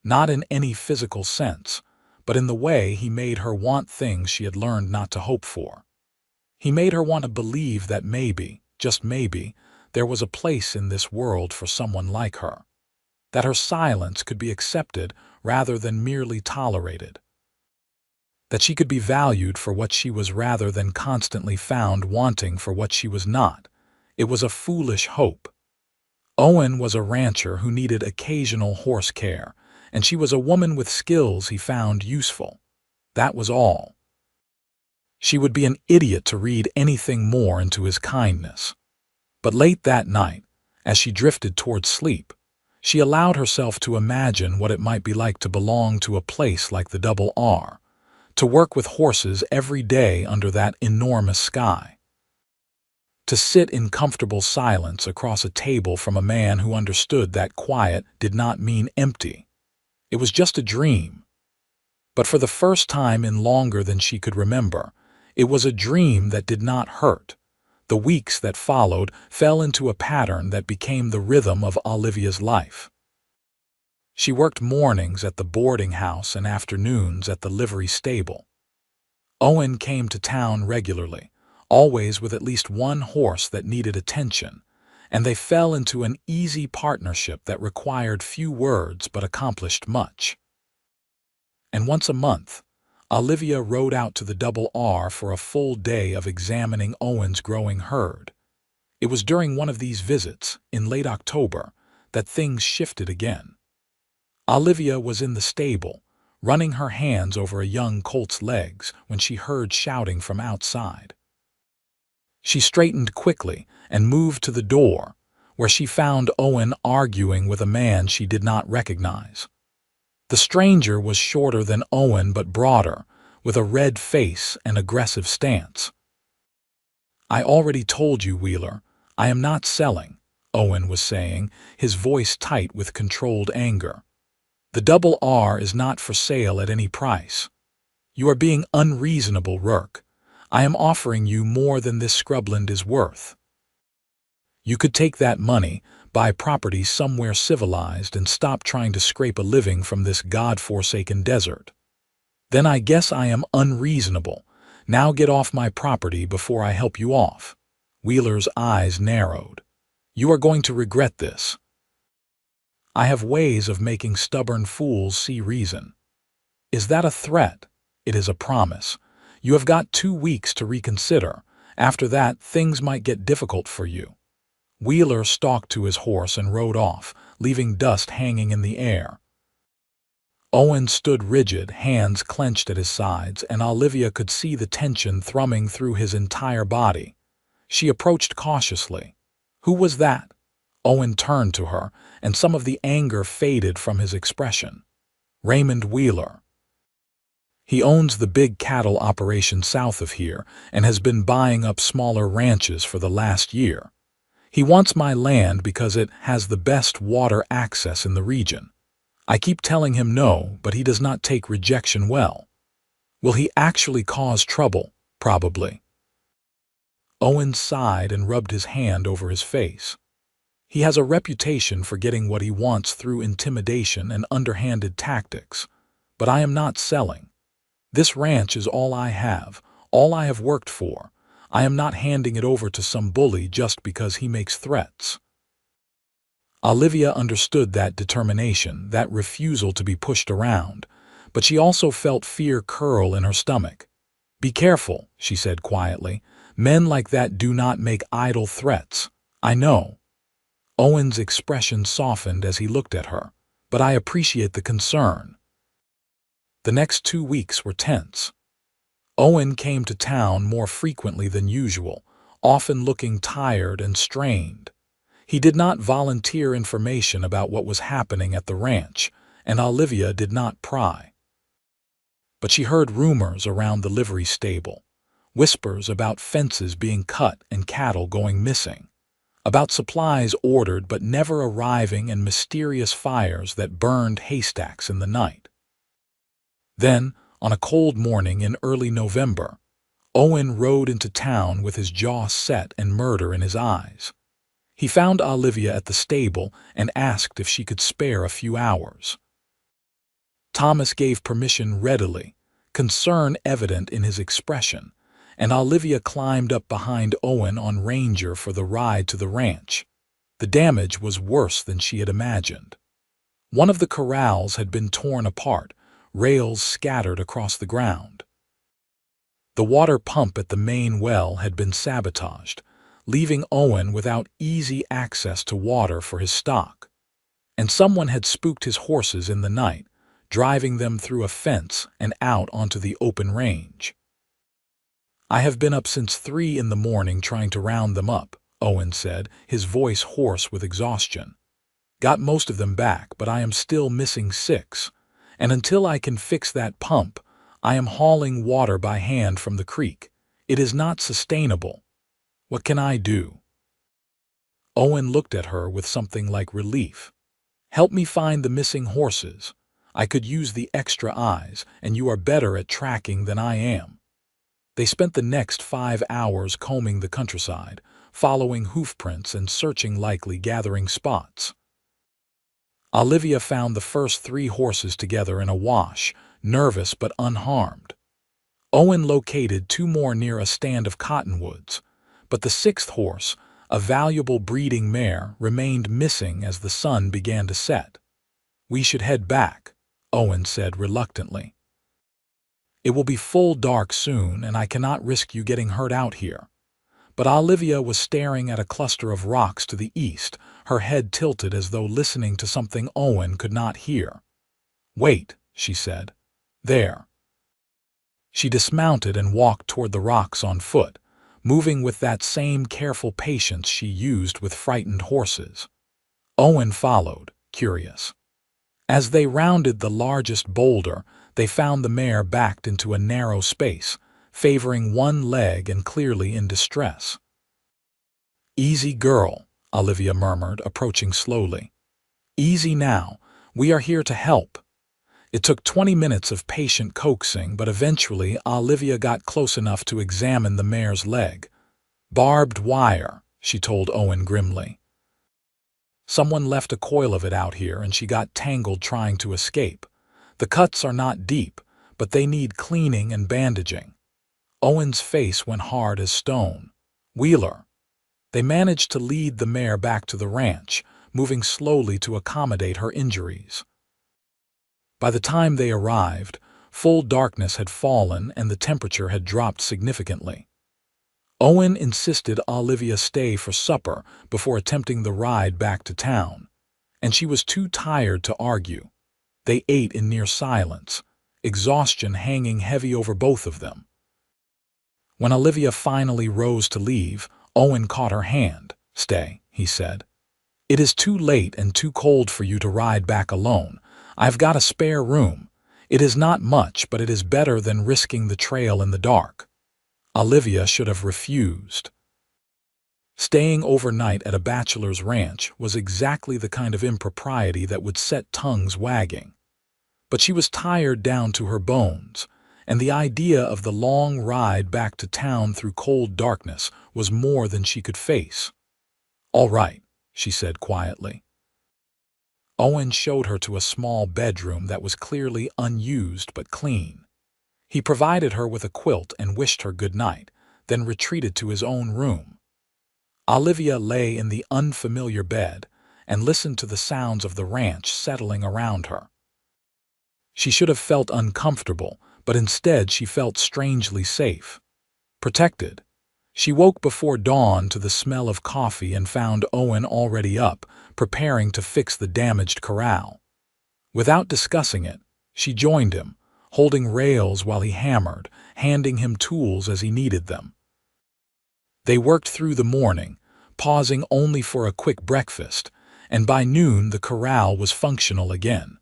Not in any physical sense, but in the way he made her want things she had learned not to hope for. He made her want to believe that maybe, just maybe, there was a place in this world for someone like her. That her silence could be accepted rather than merely tolerated. That she could be valued for what she was rather than constantly found wanting for what she was not. It was a foolish hope. Owen was a rancher who needed occasional horse care, and she was a woman with skills he found useful. That was all. She would be an idiot to read anything more into his kindness. But late that night, as she drifted toward sleep, she allowed herself to imagine what it might be like to belong to a place like the Double R, to work with horses every day under that enormous sky. To sit in comfortable silence across a table from a man who understood that quiet did not mean empty. It was just a dream. But for the first time in longer than she could remember, it was a dream that did not hurt. The weeks that followed fell into a pattern that became the rhythm of Olivia's life. She worked mornings at the boarding house and afternoons at the livery stable. Owen came to town regularly, always with at least one horse that needed attention, and they fell into an easy partnership that required few words but accomplished much. And once a month, Olivia rode out to the Double R for a full day of examining Owen's growing herd. It was during one of these visits, in late October, that things shifted again. Olivia was in the stable, running her hands over a young colt's legs when she heard shouting from outside. She straightened quickly and moved to the door, where she found Owen arguing with a man she did not recognize. The stranger was shorter than Owen but broader, with a red face and aggressive stance. "I already told you, Wheeler, I am not selling," Owen was saying, his voice tight with controlled anger. "The Double R is not for sale at any price. You are being unreasonable, Rourke. I am offering you more than this scrubland is worth. You could take that money, buy property somewhere civilized, and stop trying to scrape a living from this God-forsaken desert. Then I guess I am unreasonable. Now get off my property before I help you off." Wheeler's eyes narrowed. "You are going to regret this." "I have ways of making stubborn fools see reason." "Is that a threat?" "It is a promise. You have got 2 weeks to reconsider. After that, things might get difficult for you." Wheeler stalked to his horse and rode off, leaving dust hanging in the air. Owen stood rigid, hands clenched at his sides, and Olivia could see the tension thrumming through his entire body. She approached cautiously. "Who was that?" Owen turned to her, and some of the anger faded from his expression. "Raymond Wheeler. He owns the big cattle operation south of here and has been buying up smaller ranches for the last year. He wants my land because it has the best water access in the region. I keep telling him no, but he does not take rejection well. Will he actually cause trouble? Probably. Owen sighed and rubbed his hand over his face. He has a reputation for getting what he wants through intimidation and underhanded tactics. But I am not selling. This ranch is all I have worked for. I am not handing it over to some bully just because he makes threats. Olivia understood that determination, that refusal to be pushed around, but she also felt fear curl in her stomach. Be careful, she said quietly. Men like that do not make idle threats. I know. Owen's expression softened as he looked at her, but I appreciate the concern. The next 2 weeks were tense. Owen came to town more frequently than usual, often looking tired and strained. He did not volunteer information about what was happening at the ranch, and Olivia did not pry. But she heard rumors around the livery stable, whispers about fences being cut and cattle going missing, about supplies ordered but never arriving and mysterious fires that burned haystacks in the night. Then, on a cold morning in early November, Owen rode into town with his jaw set and murder in his eyes. He found Olivia at the stable and asked if she could spare a few hours. Thomas gave permission readily, concern evident in his expression, and Olivia climbed up behind Owen on Ranger for the ride to the ranch. The damage was worse than she had imagined. One of the corrals had been torn apart, rails scattered across the ground. The water pump at the main well had been sabotaged, leaving Owen without easy access to water for his stock. And someone had spooked his horses in the night, driving them through a fence and out onto the open range. I have been up since 3 in the morning trying to round them up, Owen said, his voice hoarse with exhaustion. Got most of them back, but I am still missing 6, and until I can fix that pump, I am hauling water by hand from the creek. It is not sustainable. What can I do? Owen looked at her with something like relief. Help me find the missing horses. I could use the extra eyes, and you are better at tracking than I am. They spent the next 5 hours combing the countryside, following hoofprints and searching, likely gathering spots. Olivia found the first 3 horses together in a wash, nervous but unharmed. Owen located 2 more near a stand of cottonwoods, but the 6th horse, a valuable breeding mare, remained missing as the sun began to set. We should head back, Owen said reluctantly. It will be full dark soon, and I cannot risk you getting hurt out here. But Olivia was staring at a cluster of rocks to the east, her head tilted as though listening to something Owen could not hear. Wait, she said. There. She dismounted and walked toward the rocks on foot, moving with that same careful patience she used with frightened horses. Owen followed, curious. As they rounded the largest boulder, they found the mare backed into a narrow space, favoring one leg and clearly in distress. Easy girl, Olivia murmured, approaching slowly. Easy now. We are here to help. It took 20 minutes of patient coaxing, but eventually Olivia got close enough to examine the mare's leg. Barbed wire, she told Owen grimly. Someone left a coil of it out here and she got tangled trying to escape. The cuts are not deep, but they need cleaning and bandaging. Owen's face went hard as stone. Wheeler. They managed to lead the mare back to the ranch, moving slowly to accommodate her injuries. By the time they arrived, full darkness had fallen and the temperature had dropped significantly. Owen insisted Olivia stay for supper before attempting the ride back to town, and she was too tired to argue. They ate in near silence, exhaustion hanging heavy over both of them. When Olivia finally rose to leave, Owen caught her hand. Stay, he said. It is too late and too cold for you to ride back alone. I've got a spare room. It is not much, but it is better than risking the trail in the dark. Olivia should have refused. Staying overnight at a bachelor's ranch was exactly the kind of impropriety that would set tongues wagging. But she was tired down to her bones, and the idea of the long ride back to town through cold darkness was more than she could face. "All right," she said quietly. Owen showed her to a small bedroom that was clearly unused but clean. He provided her with a quilt and wished her good night, then retreated to his own room. Olivia lay in the unfamiliar bed and listened to the sounds of the ranch settling around her. She should have felt uncomfortable, but instead she felt strangely safe, protected. She woke before dawn to the smell of coffee and found Owen already up, preparing to fix the damaged corral. Without discussing it, she joined him, holding rails while he hammered, handing him tools as he needed them. They worked through the morning, pausing only for a quick breakfast, and by noon the corral was functional again.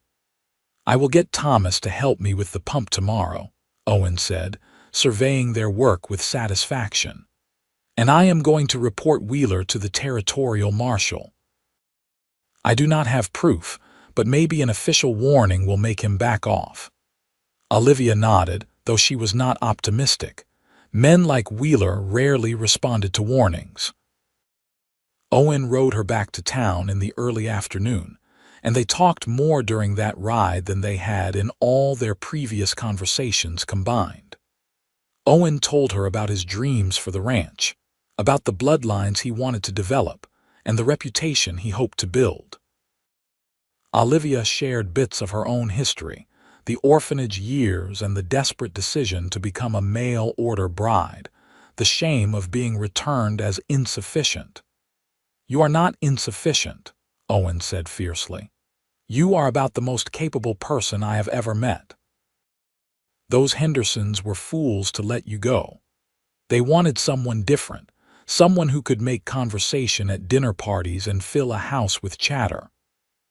"I will get Thomas to help me with the pump tomorrow," Owen said, surveying their work with satisfaction. "And I am going to report Wheeler to the territorial marshal. I do not have proof, but maybe an official warning will make him back off." Olivia nodded, though she was not optimistic. Men like Wheeler rarely responded to warnings. Owen rode her back to town in the early afternoon, and they talked more during that ride than they had in all their previous conversations combined. Owen told her about his dreams for the ranch, about the bloodlines he wanted to develop, and the reputation he hoped to build. Olivia shared bits of her own history, the orphanage years and the desperate decision to become a mail-order bride, the shame of being returned as insufficient. "You are not insufficient," Owen said fiercely. "You are about the most capable person I have ever met. Those Hendersons were fools to let you go. They wanted someone different, someone who could make conversation at dinner parties and fill a house with chatter.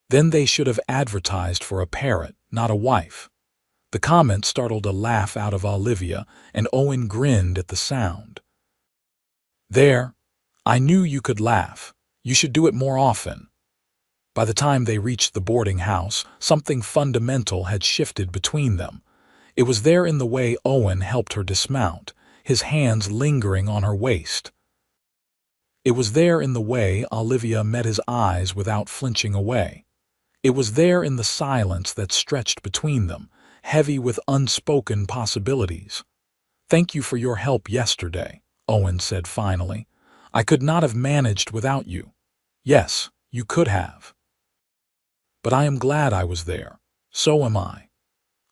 Then they should have advertised for a parrot, not a wife." The comment startled a laugh out of Olivia, and Owen grinned at the sound. "There, I knew you could laugh. You should do it more often." By the time they reached the boarding house, something fundamental had shifted between them. It was there in the way Owen helped her dismount, his hands lingering on her waist. It was there in the way Olivia met his eyes without flinching away. It was there in the silence that stretched between them, heavy with unspoken possibilities. "Thank you for your help yesterday," Owen said finally. "I could not have managed without you." "Yes, you could have. But I am glad I was there. So am I."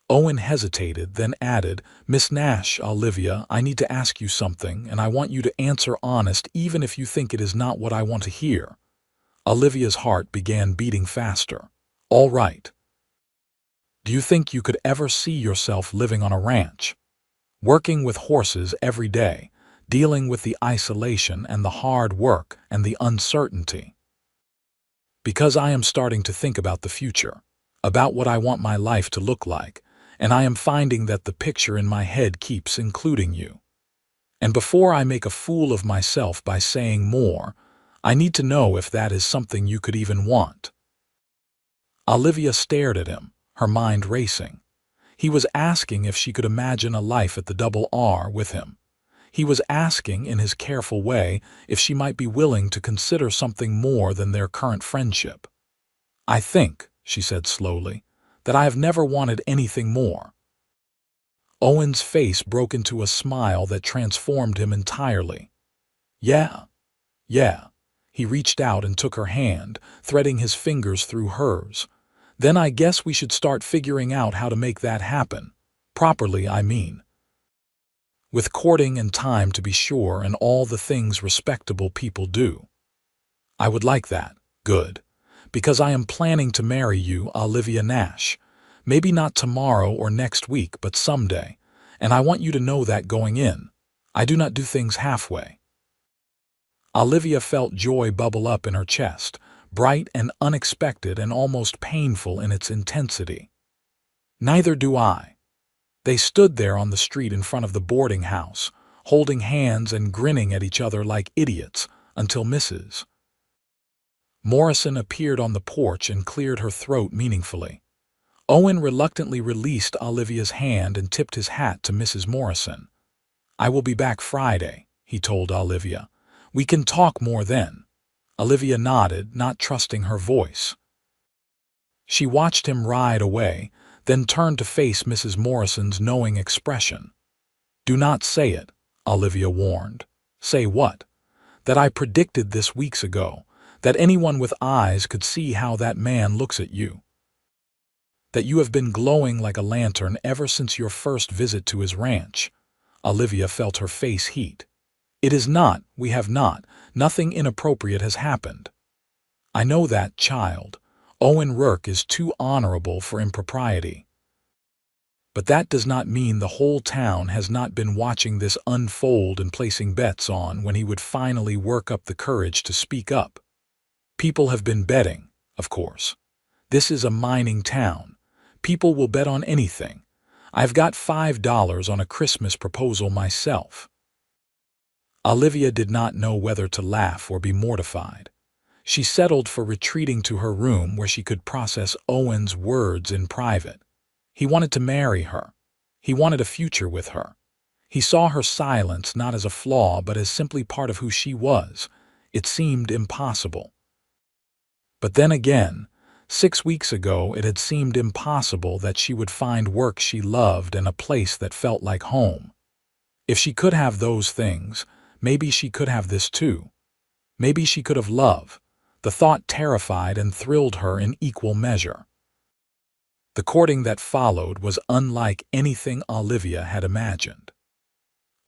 Owen hesitated, then added, "Miss Nash, Olivia, I need to ask you something, and I want you to answer honest even if you think it is not what I want to hear." Olivia's heart began beating faster. "All right. Do you think you could ever see yourself living on a ranch, working with horses every day, dealing with the isolation and the hard work and the uncertainty?" "Because I am starting to think about the future, about what I want my life to look like, and I am finding that the picture in my head keeps including you. And before I make a fool of myself by saying more, I need to know if that is something you could even want." Olivia stared at him, her mind racing. He was asking if she could imagine a life at the Double R with him. He was asking, in his careful way, if she might be willing to consider something more than their current friendship. "I think," she said slowly, "that I have never wanted anything more." Owen's face broke into a smile that transformed him entirely. "Yeah, yeah." He reached out and took her hand, threading his fingers through hers. "Then I guess we should start figuring out how to make that happen. Properly, I mean. With courting and time to be sure and all the things respectable people do." "I would like that." "Good. Because I am planning to marry you, Olivia Nash. Maybe not tomorrow or next week, but someday. And I want you to know that going in. I do not do things halfway." Olivia felt joy bubble up in her chest, bright and unexpected and almost painful in its intensity. "Neither do I." They stood there on the street in front of the boarding house, holding hands and grinning at each other like idiots, until Mrs. Morrison appeared on the porch and cleared her throat meaningfully. Owen reluctantly released Olivia's hand and tipped his hat to Mrs. Morrison. "I will be back Friday," he told Olivia. "We can talk more then." Olivia nodded, not trusting her voice. She watched him ride away, then turned to face Mrs. Morrison's knowing expression. "Do not say it," Olivia warned. "Say what?" "That I predicted this weeks ago, that anyone with eyes could see how that man looks at you. That you have been glowing like a lantern ever since your first visit to his ranch." Olivia felt her face heat. "It is not, we have not, nothing inappropriate has happened." "I know that, child. Owen Rourke is too honorable for impropriety. But that does not mean the whole town has not been watching this unfold and placing bets on when he would finally work up the courage to speak up. People have been betting, of course. This is a mining town. People will bet on anything. I've got $5 on a Christmas proposal myself." Olivia did not know whether to laugh or be mortified. She settled for retreating to her room where she could process Owen's words in private. He wanted to marry her. He wanted a future with her. He saw her silence not as a flaw but as simply part of who she was. It seemed impossible. But then again, 6 weeks ago it had seemed impossible that she would find work she loved and a place that felt like home. If she could have those things, maybe she could have this too. Maybe she could have love. The thought terrified and thrilled her in equal measure. The courting that followed was unlike anything Olivia had imagined.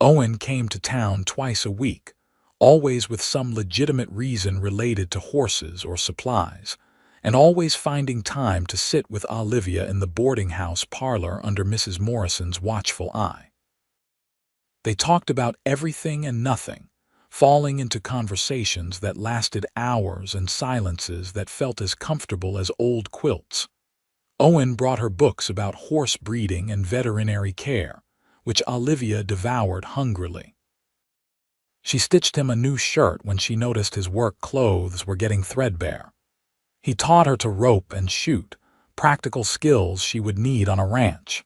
Owen came to town twice a week, always with some legitimate reason related to horses or supplies, and always finding time to sit with Olivia in the boarding house parlor under Mrs. Morrison's watchful eye. They talked about everything and nothing, falling into conversations that lasted hours and silences that felt as comfortable as old quilts. Owen brought her books about horse breeding and veterinary care, which Olivia devoured hungrily. She stitched him a new shirt when she noticed his work clothes were getting threadbare. He taught her to rope and shoot, practical skills she would need on a ranch.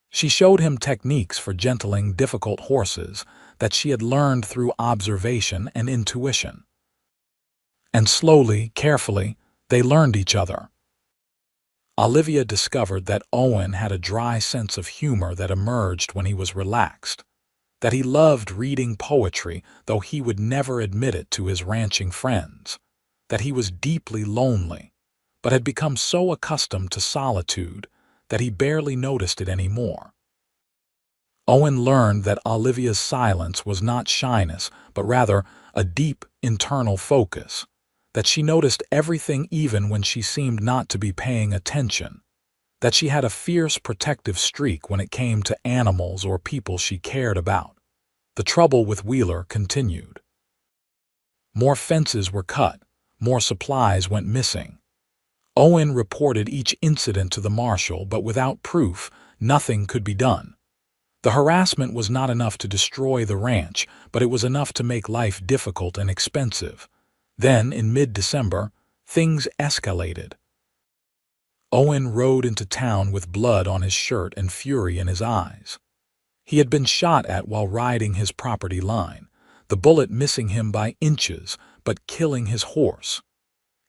She showed him techniques for gentling difficult horses that she had learned through observation and intuition. And slowly, carefully, they learned each other. Olivia discovered that Owen had a dry sense of humor that emerged when he was relaxed, that he loved reading poetry, though he would never admit it to his ranching friends, that he was deeply lonely, but had become so accustomed to solitude that he barely noticed it anymore. Owen learned that Olivia's silence was not shyness, but rather a deep internal focus, that she noticed everything even when she seemed not to be paying attention, that she had a fierce protective streak when it came to animals or people she cared about. The trouble with Wheeler continued. More fences were cut, more supplies went missing. Owen reported each incident to the marshal, but without proof, nothing could be done. The harassment was not enough to destroy the ranch, but it was enough to make life difficult and expensive. Then, in mid-December, things escalated. Owen rode into town with blood on his shirt and fury in his eyes. He had been shot at while riding his property line, the bullet missing him by inches, but killing his horse.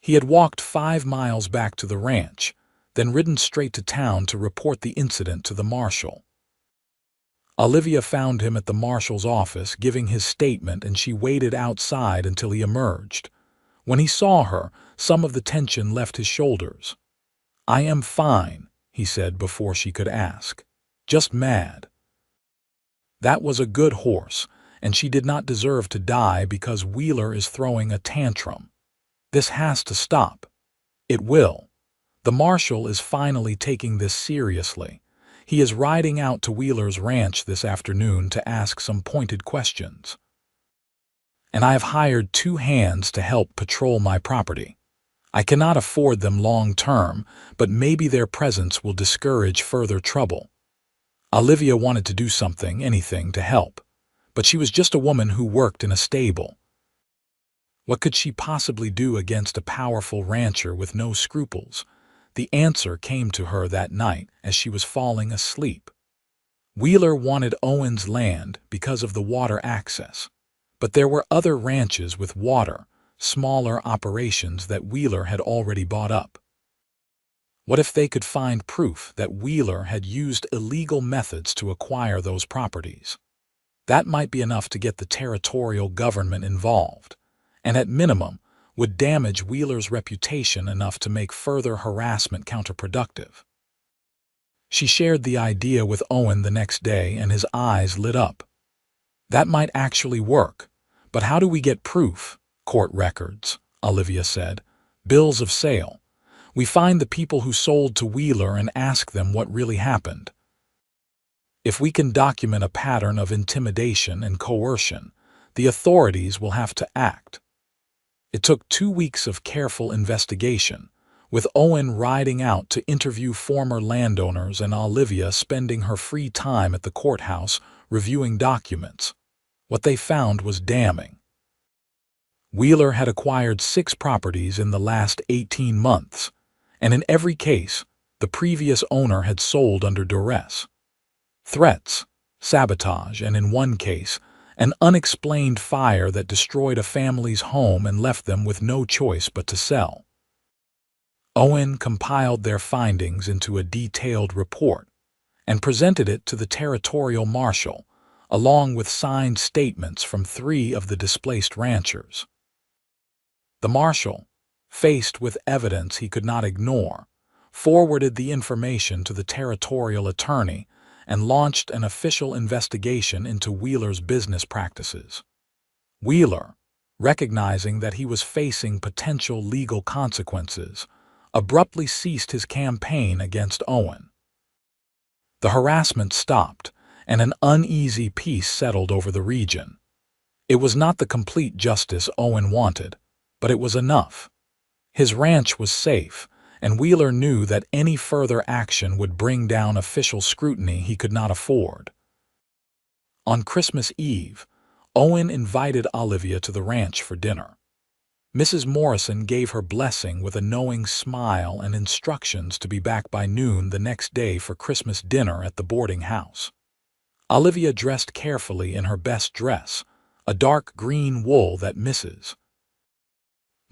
He had walked 5 miles back to the ranch, then ridden straight to town to report the incident to the marshal. Olivia found him at the marshal's office giving his statement, and she waited outside until he emerged. When he saw her, some of the tension left his shoulders. "I am fine," he said before she could ask. "Just mad." That was a good horse, and she did not deserve to die because Wheeler is throwing a tantrum. This has to stop. It will. The marshal is finally taking this seriously. He is riding out to Wheeler's ranch this afternoon to ask some pointed questions. And I have hired 2 hands to help patrol my property. I cannot afford them long term, but maybe their presence will discourage further trouble. Olivia wanted to do something, anything, to help, but she was just a woman who worked in a stable. What could she possibly do against a powerful rancher with no scruples? The answer came to her that night as she was falling asleep. Wheeler wanted Owen's land because of the water access. But there were other ranches with water, smaller operations that Wheeler had already bought up. What if they could find proof that Wheeler had used illegal methods to acquire those properties? That might be enough to get the territorial government involved, and at minimum would damage Wheeler's reputation enough to make further harassment counterproductive. She shared the idea with Owen the next day, and his eyes lit up. That might actually work, but how do we get proof? Court records, Olivia said. Bills of sale. We find the people who sold to Wheeler and ask them what really happened. If we can document a pattern of intimidation and coercion, the authorities will have to act. It took 2 weeks of careful investigation, with Owen riding out to interview former landowners and Olivia spending her free time at the courthouse reviewing documents. What they found was damning. Wheeler had acquired 6 properties in the last 18 months, and in every case, the previous owner had sold under duress. Threats, sabotage, and in one case, an unexplained fire that destroyed a family's home and left them with no choice but to sell. Owen compiled their findings into a detailed report and presented it to the territorial marshal, along with signed statements from 3 of the displaced ranchers. The marshal, faced with evidence he could not ignore, forwarded the information to the territorial attorney and launched an official investigation into Wheeler's business practices. Wheeler, recognizing that he was facing potential legal consequences, abruptly ceased his campaign against Owen. The harassment stopped, and an uneasy peace settled over the region. It was not the complete justice Owen wanted, but it was enough. His ranch was safe, and Wheeler knew that any further action would bring down official scrutiny he could not afford. On Christmas Eve, Owen invited Olivia to the ranch for dinner. Mrs. Morrison gave her blessing with a knowing smile and instructions to be back by noon the next day for Christmas dinner at the boarding house. Olivia dressed carefully in her best dress, a dark green wool that Mrs.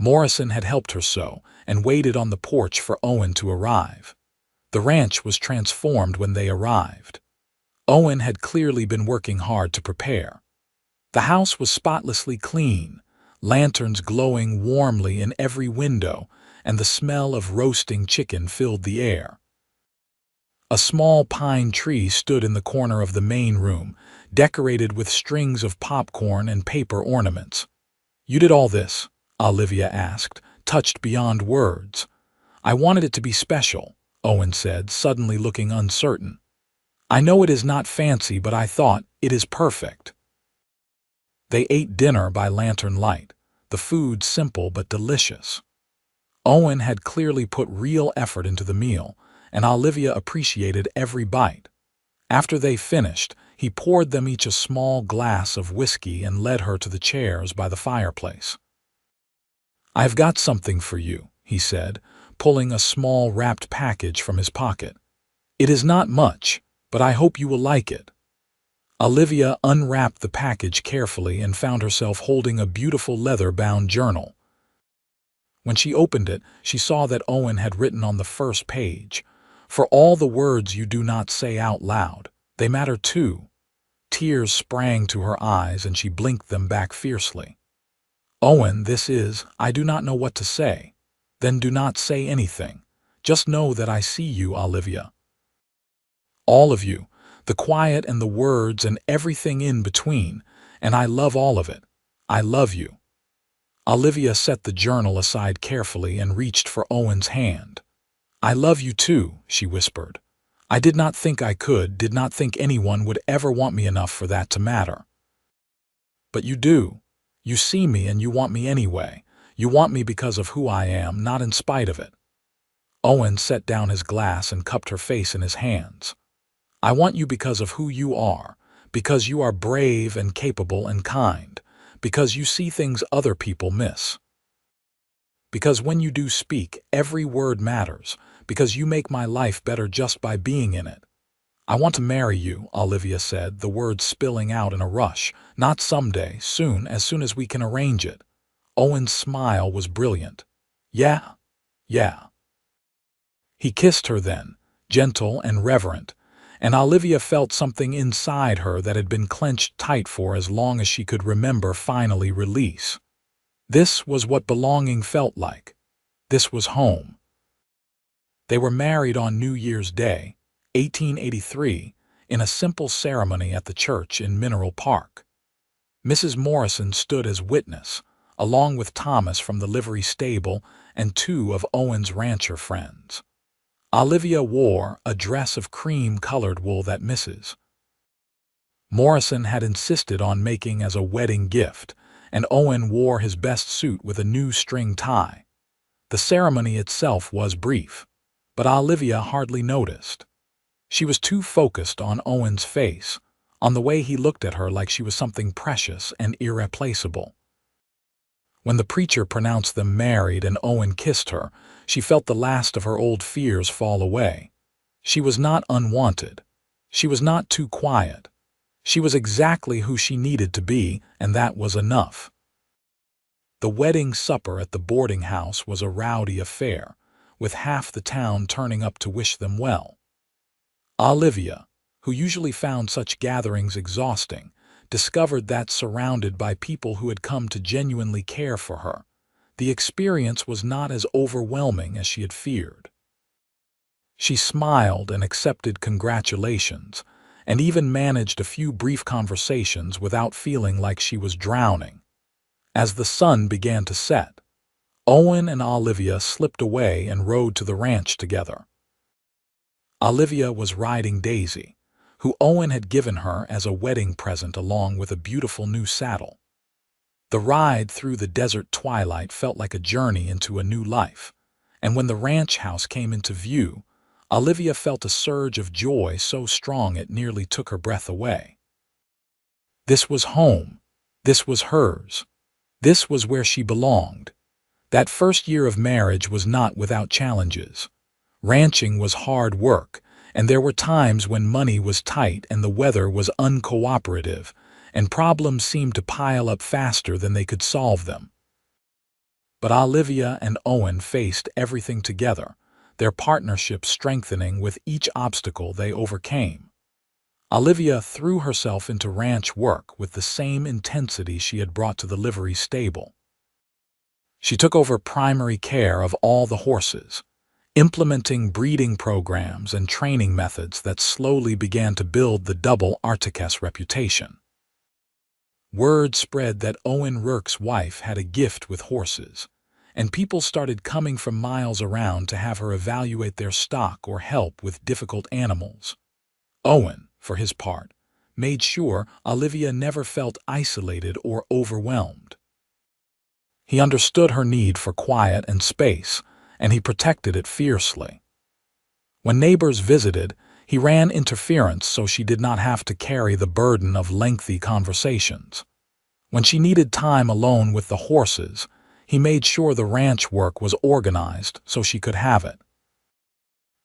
Morrison had helped her sew, and waited on the porch for Owen to arrive. The ranch was transformed when they arrived. Owen had clearly been working hard to prepare. The house was spotlessly clean, lanterns glowing warmly in every window, and the smell of roasting chicken filled the air. A small pine tree stood in the corner of the main room, decorated with strings of popcorn and paper ornaments. "You did all this?" Olivia asked, touched beyond words. "I wanted it to be special," Owen said, suddenly looking uncertain. "I know it is not fancy, but I thought it is perfect." They ate dinner by lantern light, the food simple but delicious. Owen had clearly put real effort into the meal, and Olivia appreciated every bite. After they finished, he poured them each a small glass of whiskey and led her to the chairs by the fireplace. "I've got something for you," he said, pulling a small wrapped package from his pocket. "It is not much, but I hope you will like it." Olivia unwrapped the package carefully and found herself holding a beautiful leather-bound journal. When she opened it, she saw that Owen had written on the first page, "For all the words you do not say out loud, they matter too." Tears sprang to her eyes and she blinked them back fiercely. "Owen, I do not know what to say." "Then do not say anything. Just know that I see you, Olivia. All of you, the quiet and the words and everything in between, and I love all of it. I love you." Olivia set the journal aside carefully and reached for Owen's hand. "I love you too," she whispered. "I did not think I could, did not think anyone would ever want me enough for that to matter. But you do. You see me and you want me anyway. You want me because of who I am, not in spite of it." Owen set down his glass and cupped her face in his hands. "I want you because of who you are, because you are brave and capable and kind, Because you see things other people miss. Because when you do speak, every word matters. Because you make my life better just by being in it. I want to marry you, Olivia said, the words spilling out in a rush. Not someday, soon, as soon as we can arrange it. Owen's smile was brilliant. Yeah, yeah. He kissed her then, gentle and reverent, and Olivia felt something inside her that had been clenched tight for as long as she could remember finally release. This was what belonging felt like. This was home. They were married on New Year's Day, 1883, in a simple ceremony at the church in Mineral Park. Mrs. Morrison stood as witness, along with Thomas from the livery stable and two of Owen's rancher friends. Olivia wore a dress of cream-colored wool that Mrs. Morrison had insisted on making as a wedding gift, and Owen wore his best suit with a new string tie. The ceremony itself was brief, but Olivia hardly noticed. She was too focused on Owen's face, on the way he looked at her like she was something precious and irreplaceable. When the preacher pronounced them married and Owen kissed her, she felt the last of her old fears fall away. She was not unwanted. She was not too quiet. She was exactly who she needed to be, and that was enough. The wedding supper at the boarding house was a rowdy affair, with half the town turning up to wish them well. Olivia, who usually found such gatherings exhausting, discovered that surrounded by people who had come to genuinely care for her, the experience was not as overwhelming as she had feared. She smiled and accepted congratulations, and even managed a few brief conversations without feeling like she was drowning. As the sun began to set, Owen and Olivia slipped away and rode to the ranch together. Olivia was riding Daisy, who Owen had given her as a wedding present along with a beautiful new saddle. The ride through the desert twilight felt like a journey into a new life, and when the ranch house came into view, Olivia felt a surge of joy so strong it nearly took her breath away. This was home. This was hers. This was where she belonged. That first year of marriage was not without challenges. Ranching was hard work, and there were times when money was tight and the weather was uncooperative, and problems seemed to pile up faster than they could solve them. But Olivia and Owen faced everything together, their partnership strengthening with each obstacle they overcame. Olivia threw herself into ranch work with the same intensity she had brought to the livery stable. She took over primary care of all the horses, implementing breeding programs and training methods that slowly began to build the double Articus reputation. Word spread that Owen Rourke's wife had a gift with horses, and people started coming from miles around to have her evaluate their stock or help with difficult animals. Owen, for his part, made sure Olivia never felt isolated or overwhelmed. He understood her need for quiet and space, and he protected it fiercely. When neighbors visited, he ran interference so she did not have to carry the burden of lengthy conversations. When she needed time alone with the horses, he made sure the ranch work was organized so she could have it.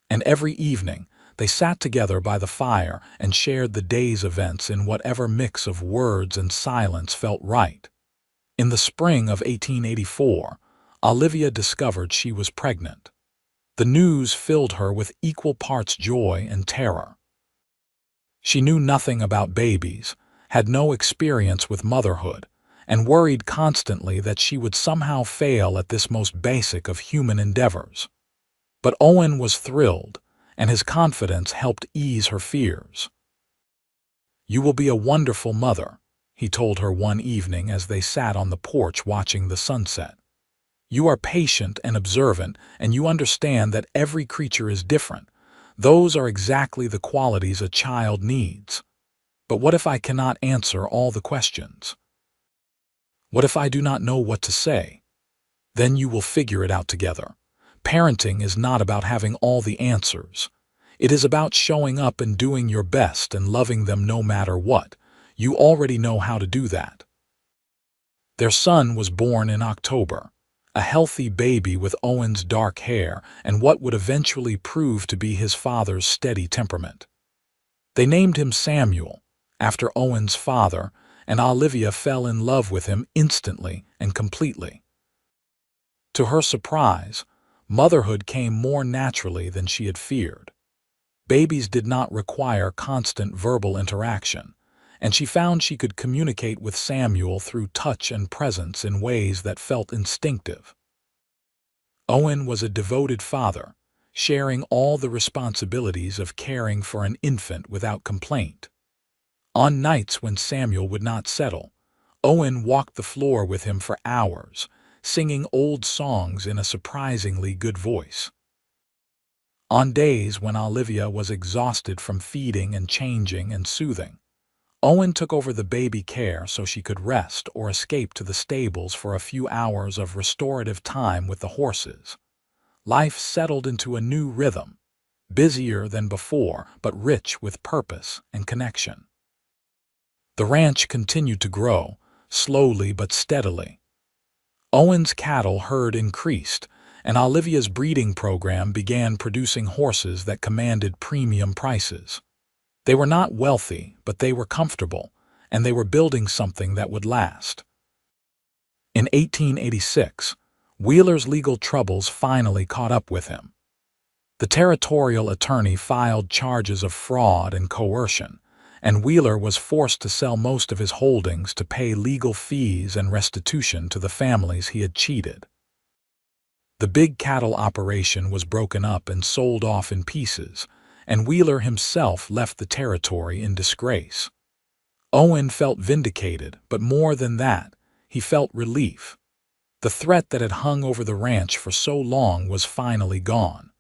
And every evening, they sat together by the fire and shared the day's events in whatever mix of words and silence felt right. In the spring of 1884, Olivia discovered she was pregnant. The news filled her with equal parts joy and terror. She knew nothing about babies, had no experience with motherhood, and worried constantly that she would somehow fail at this most basic of human endeavors. But Owen was thrilled, and his confidence helped ease her fears. "You will be a wonderful mother," he told her one evening as they sat on the porch watching the sunset. "You are patient and observant, and you understand that every creature is different. Those are exactly the qualities a child needs. But what if I cannot answer all the questions? What if I do not know what to say? Then you will figure it out together. Parenting is not about having all the answers. It is about showing up and doing your best and loving them no matter what. You already know how to do that." Their son was born in October, a healthy baby with Owen's dark hair and what would eventually prove to be his father's steady temperament. They named him Samuel, after Owen's father, and Olivia fell in love with him instantly and completely. To her surprise, motherhood came more naturally than she had feared. Babies did not require constant verbal interaction, and she found she could communicate with Samuel through touch and presence in ways that felt instinctive. Owen was a devoted father, sharing all the responsibilities of caring for an infant without complaint. On nights when Samuel would not settle, Owen walked the floor with him for hours, singing old songs in a surprisingly good voice. On days when Olivia was exhausted from feeding and changing and soothing, Owen took over the baby care so she could rest or escape to the stables for a few hours of restorative time with the horses. Life settled into a new rhythm, busier than before but rich with purpose and connection. The ranch continued to grow, slowly but steadily. Owen's cattle herd increased, and Olivia's breeding program began producing horses that commanded premium prices. They were not wealthy, but they were comfortable, and they were building something that would last. In 1886, Wheeler's legal troubles finally caught up with him. The territorial attorney filed charges of fraud and coercion, and Wheeler was forced to sell most of his holdings to pay legal fees and restitution to the families he had cheated. The big cattle operation was broken up and sold off in pieces, and Wheeler himself left the territory in disgrace. Owen felt vindicated, but more than that, he felt relief. The threat that had hung over the ranch for so long was finally gone.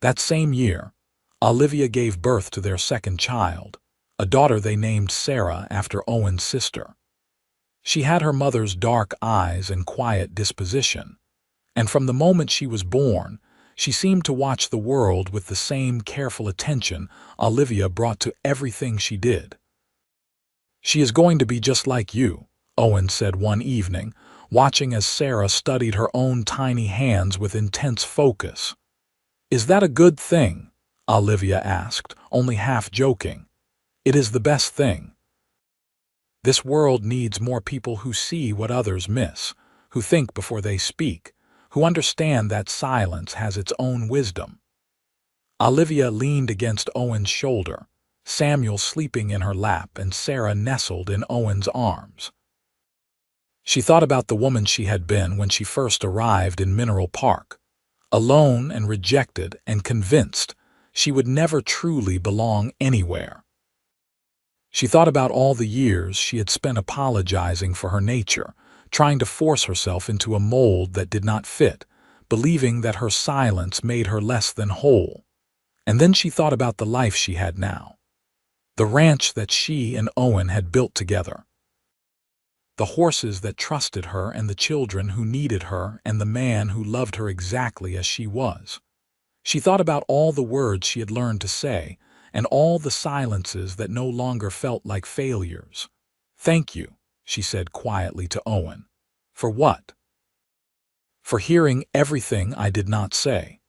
That same year, Olivia gave birth to their second child, a daughter they named Sarah after Owen's sister. She had her mother's dark eyes and quiet disposition, and from the moment she was born, she seemed to watch the world with the same careful attention Olivia brought to everything she did. "She is going to be just like you," Owen said one evening, watching as Sarah studied her own tiny hands with intense focus. "Is that a good thing?" Olivia asked, only half joking. "It is the best thing. This world needs more people who see what others miss, who think before they speak, who understand that silence has its own wisdom." Olivia leaned against Owen's shoulder, Samuel sleeping in her lap and Sarah nestled in Owen's arms. She thought about the woman she had been when she first arrived in Mineral Park, alone and rejected and convinced she would never truly belong anywhere. She thought about all the years she had spent apologizing for her nature, trying to force herself into a mold that did not fit, believing that her silence made her less than whole. And then she thought about the life she had now, the ranch that she and Owen had built together, the horses that trusted her and the children who needed her and the man who loved her exactly as she was. She thought about all the words she had learned to say and all the silences that no longer felt like failures. "Thank you," she said quietly to Owen. "For what?" "For hearing everything I did not say.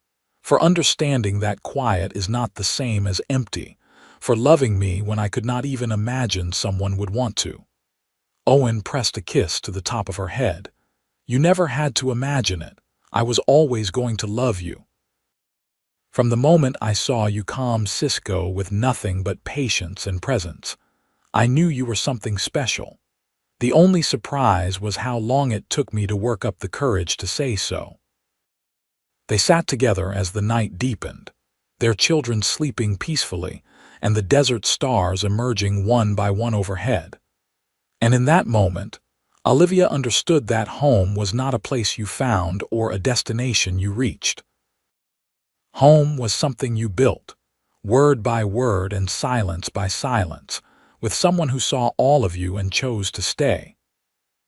For understanding that quiet is not the same as empty. For loving me when I could not even imagine someone would want to." Owen pressed a kiss to the top of her head. "You never had to imagine it. I was always going to love you. From the moment I saw you calm Cisco with nothing but patience and presence, I knew you were something special. The only surprise was how long it took me to work up the courage to say so." They sat together as the night deepened, their children sleeping peacefully and the desert stars emerging one by one overhead. And in that moment, Olivia understood that home was not a place you found or a destination you reached. Home was something you built, word by word and silence by silence, with someone who saw all of you and chose to stay.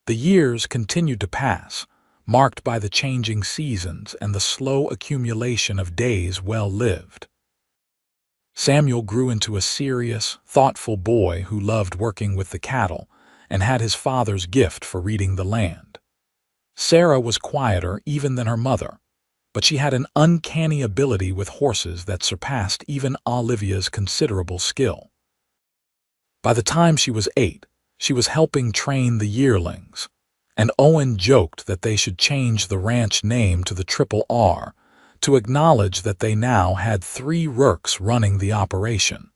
The years continued to pass, marked by the changing seasons and the slow accumulation of days well lived. Samuel grew into a serious, thoughtful boy who loved working with the cattle, and had his father's gift for reading the land. Sarah was quieter even than her mother, but she had an uncanny ability with horses that surpassed even Olivia's considerable skill. By the time she was 8, she was helping train the yearlings, and Owen joked that they should change the ranch name to the Triple R to acknowledge that they now had 3 Rurks running the operation.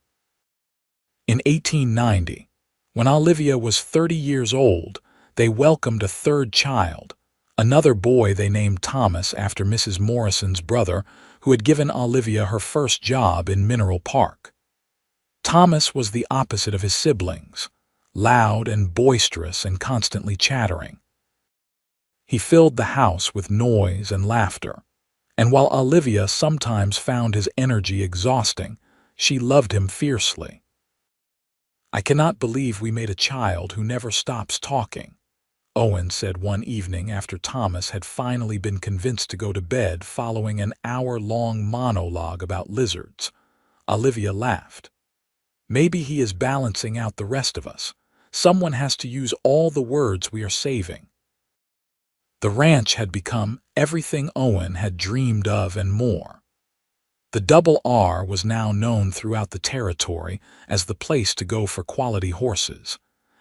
In 1890, when Olivia was 30 years old, they welcomed a 3rd child, another boy they named Thomas after Mrs. Morrison's brother, who had given Olivia her first job in Mineral Park. Thomas was the opposite of his siblings, loud and boisterous and constantly chattering. He filled the house with noise and laughter, and while Olivia sometimes found his energy exhausting, she loved him fiercely. "I cannot believe we made a child who never stops talking," Owen said one evening after Thomas had finally been convinced to go to bed following an hour-long monologue about lizards. Olivia laughed. "Maybe he is balancing out the rest of us. Someone has to use all the words we are saving." The ranch had become everything Owen had dreamed of and more. The Double R was now known throughout the territory as the place to go for quality horses,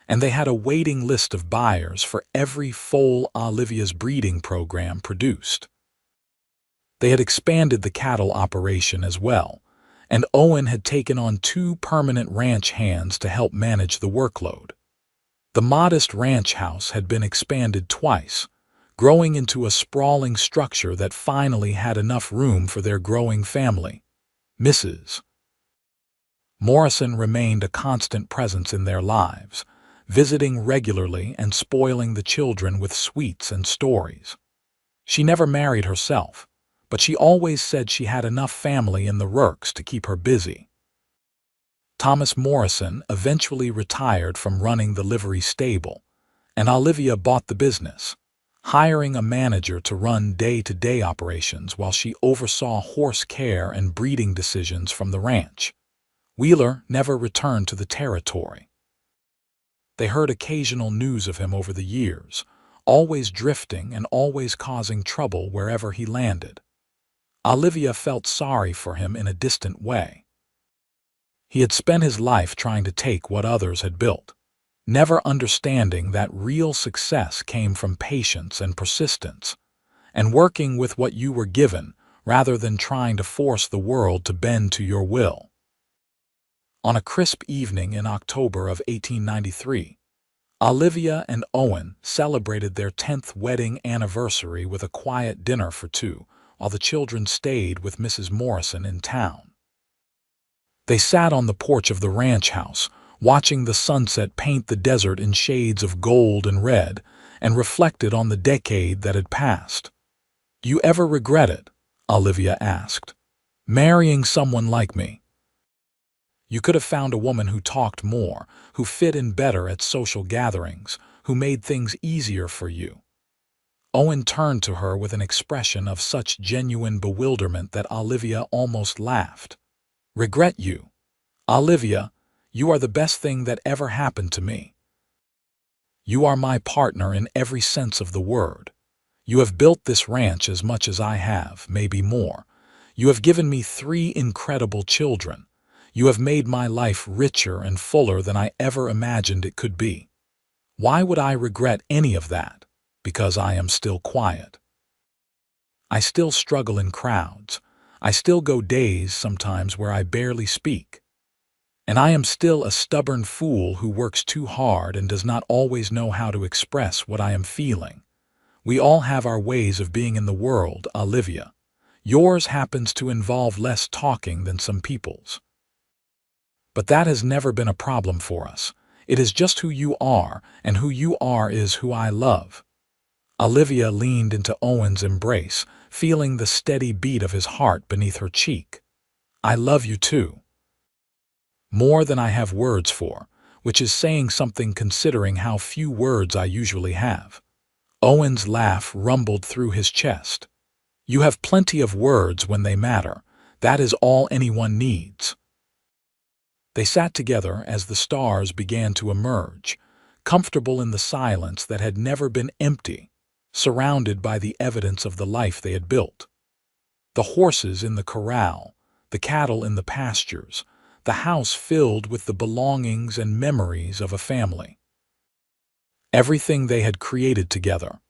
and they had a waiting list of buyers for every foal Olivia's breeding program produced. They had expanded the cattle operation as well, and Owen had taken on 2 permanent ranch hands to help manage the workload. The modest ranch house had been expanded twice, growing into a sprawling structure that finally had enough room for their growing family. Mrs. Morrison remained a constant presence in their lives, visiting regularly and spoiling the children with sweets and stories. She never married herself, but she always said she had enough family in the Rurks to keep her busy. Thomas Morrison eventually retired from running the livery stable, and Olivia bought the business, hiring a manager to run day-to-day operations while she oversaw horse care and breeding decisions from the ranch. Wheeler never returned to the territory. They heard occasional news of him over the years, always drifting and always causing trouble wherever he landed. Olivia felt sorry for him in a distant way. He had spent his life trying to take what others had built, never understanding that real success came from patience and persistence, and working with what you were given rather than trying to force the world to bend to your will. On a crisp evening in October of 1893, Olivia and Owen celebrated their 10th wedding anniversary with a quiet dinner for 2, while the children stayed with Mrs. Morrison in town. They sat on the porch of the ranch house, watching the sunset paint the desert in shades of gold and red, and reflected on the decade that had passed. "Do you ever regret it?" Olivia asked. "Marrying someone like me? You could have found a woman who talked more, who fit in better at social gatherings, who made things easier for you." Owen turned to her with an expression of such genuine bewilderment that Olivia almost laughed. "Regret you? Olivia, you are the best thing that ever happened to me. You are my partner in every sense of the word. You have built this ranch as much as I have, maybe more. You have given me 3 incredible children. You have made my life richer and fuller than I ever imagined it could be. Why would I regret any of that? Because I am still quiet. I still struggle in crowds. I still go days sometimes where I barely speak. And I am still a stubborn fool who works too hard and does not always know how to express what I am feeling. We all have our ways of being in the world, Olivia. Yours happens to involve less talking than some people's. But that has never been a problem for us. It is just who you are, and who you are is who I love." Olivia leaned into Owen's embrace, feeling the steady beat of his heart beneath her cheek. "I love you too. More than I have words for, which is saying something considering how few words I usually have." Owen's laugh rumbled through his chest. "You have plenty of words when they matter. That is all anyone needs." They sat together as the stars began to emerge, comfortable in the silence that had never been empty, surrounded by the evidence of the life they had built. The horses in the corral, the cattle in the pastures, the house filled with the belongings and memories of a family. Everything they had created together,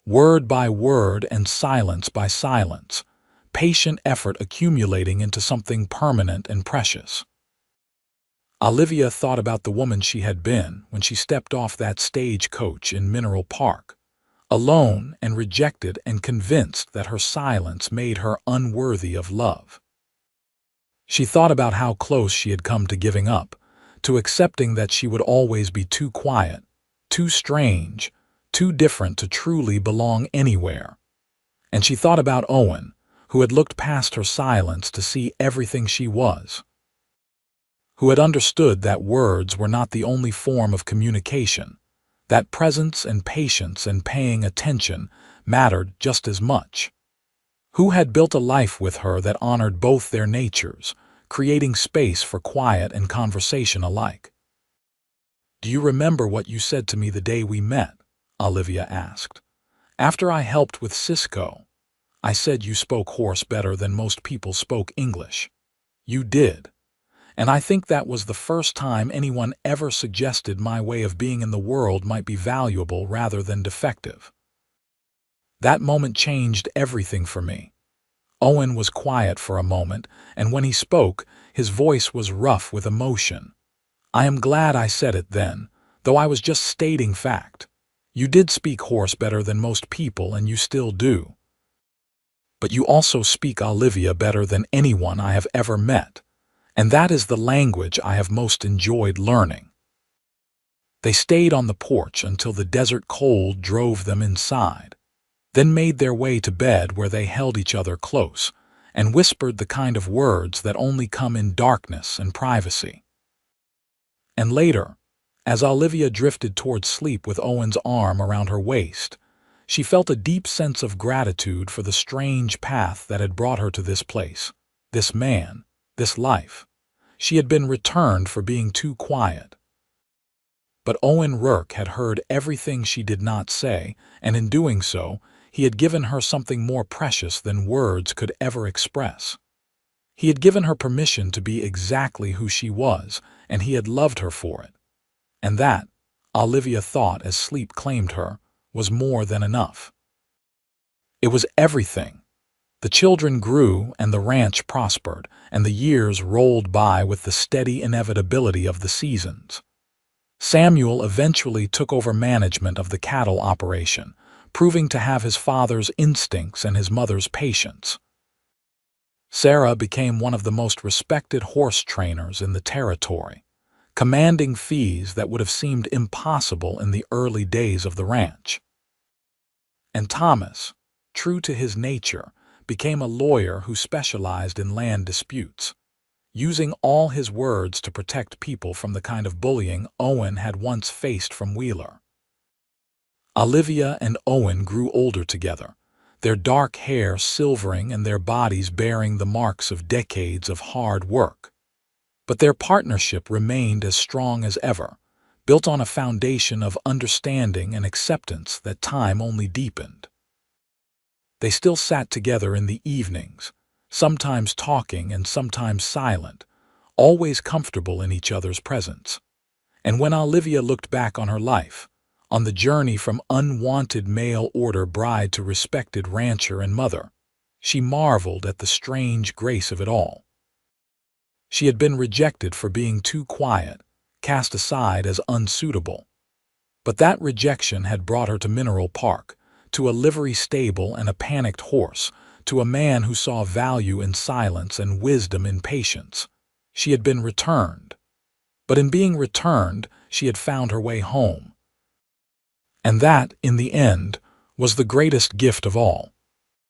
word by word and silence by silence, patient effort accumulating into something permanent and precious. Olivia thought about the woman she had been when she stepped off that stagecoach in Mineral Park, alone and rejected and convinced that her silence made her unworthy of love. She thought about how close she had come to giving up, to accepting that she would always be too quiet, too strange, too different to truly belong anywhere. And she thought about Owen, who had looked past her silence to see everything she was, who had understood that words were not the only form of communication, that presence and patience and paying attention mattered just as much, who had built a life with her that honored both their natures, creating space for quiet and conversation alike. "Do you remember what you said to me the day we met?" Olivia asked. "After I helped with Cisco, I said you spoke Horse better than most people spoke English. You did. And I think that was the first time anyone ever suggested my way of being in the world might be valuable rather than defective. That moment changed everything for me." Owen was quiet for a moment, and when he spoke, his voice was rough with emotion. "I am glad I said it then, though I was just stating fact. You did speak Horse better than most people, and you still do. But you also speak Olivia better than anyone I have ever met. And that is the language I have most enjoyed learning." They stayed on the porch until the desert cold drove them inside, then made their way to bed where they held each other close and whispered the kind of words that only come in darkness and privacy. And later, as Olivia drifted toward sleep with Owen's arm around her waist, she felt a deep sense of gratitude for the strange path that had brought her to this place, this man, this life. She had been returned for being too quiet. But Owen Rourke had heard everything she did not say, and in doing so, he had given her something more precious than words could ever express. He had given her permission to be exactly who she was, and he had loved her for it. And that, Olivia thought as sleep claimed her, was more than enough. It was everything. The children grew and the ranch prospered, and the years rolled by with the steady inevitability of the seasons. Samuel eventually took over management of the cattle operation, proving to have his father's instincts and his mother's patience. Sarah became one of the most respected horse trainers in the territory, commanding fees that would have seemed impossible in the early days of the ranch. And Thomas, true to his nature, became a lawyer who specialized in land disputes, using all his words to protect people from the kind of bullying Owen had once faced from Wheeler. Olivia and Owen grew older together, their dark hair silvering and their bodies bearing the marks of decades of hard work. But their partnership remained as strong as ever, built on a foundation of understanding and acceptance that time only deepened. They still sat together in the evenings, sometimes talking and sometimes silent, always comfortable in each other's presence. And when Olivia looked back on her life, on the journey from unwanted mail-order bride to respected rancher and mother, she marveled at the strange grace of it all. She had been rejected for being too quiet, cast aside as unsuitable. But that rejection had brought her to Mineral Park, to a livery stable and a panicked horse, to a man who saw value in silence and wisdom in patience. She had been returned. But in being returned, she had found her way home. And that, in the end, was the greatest gift of all.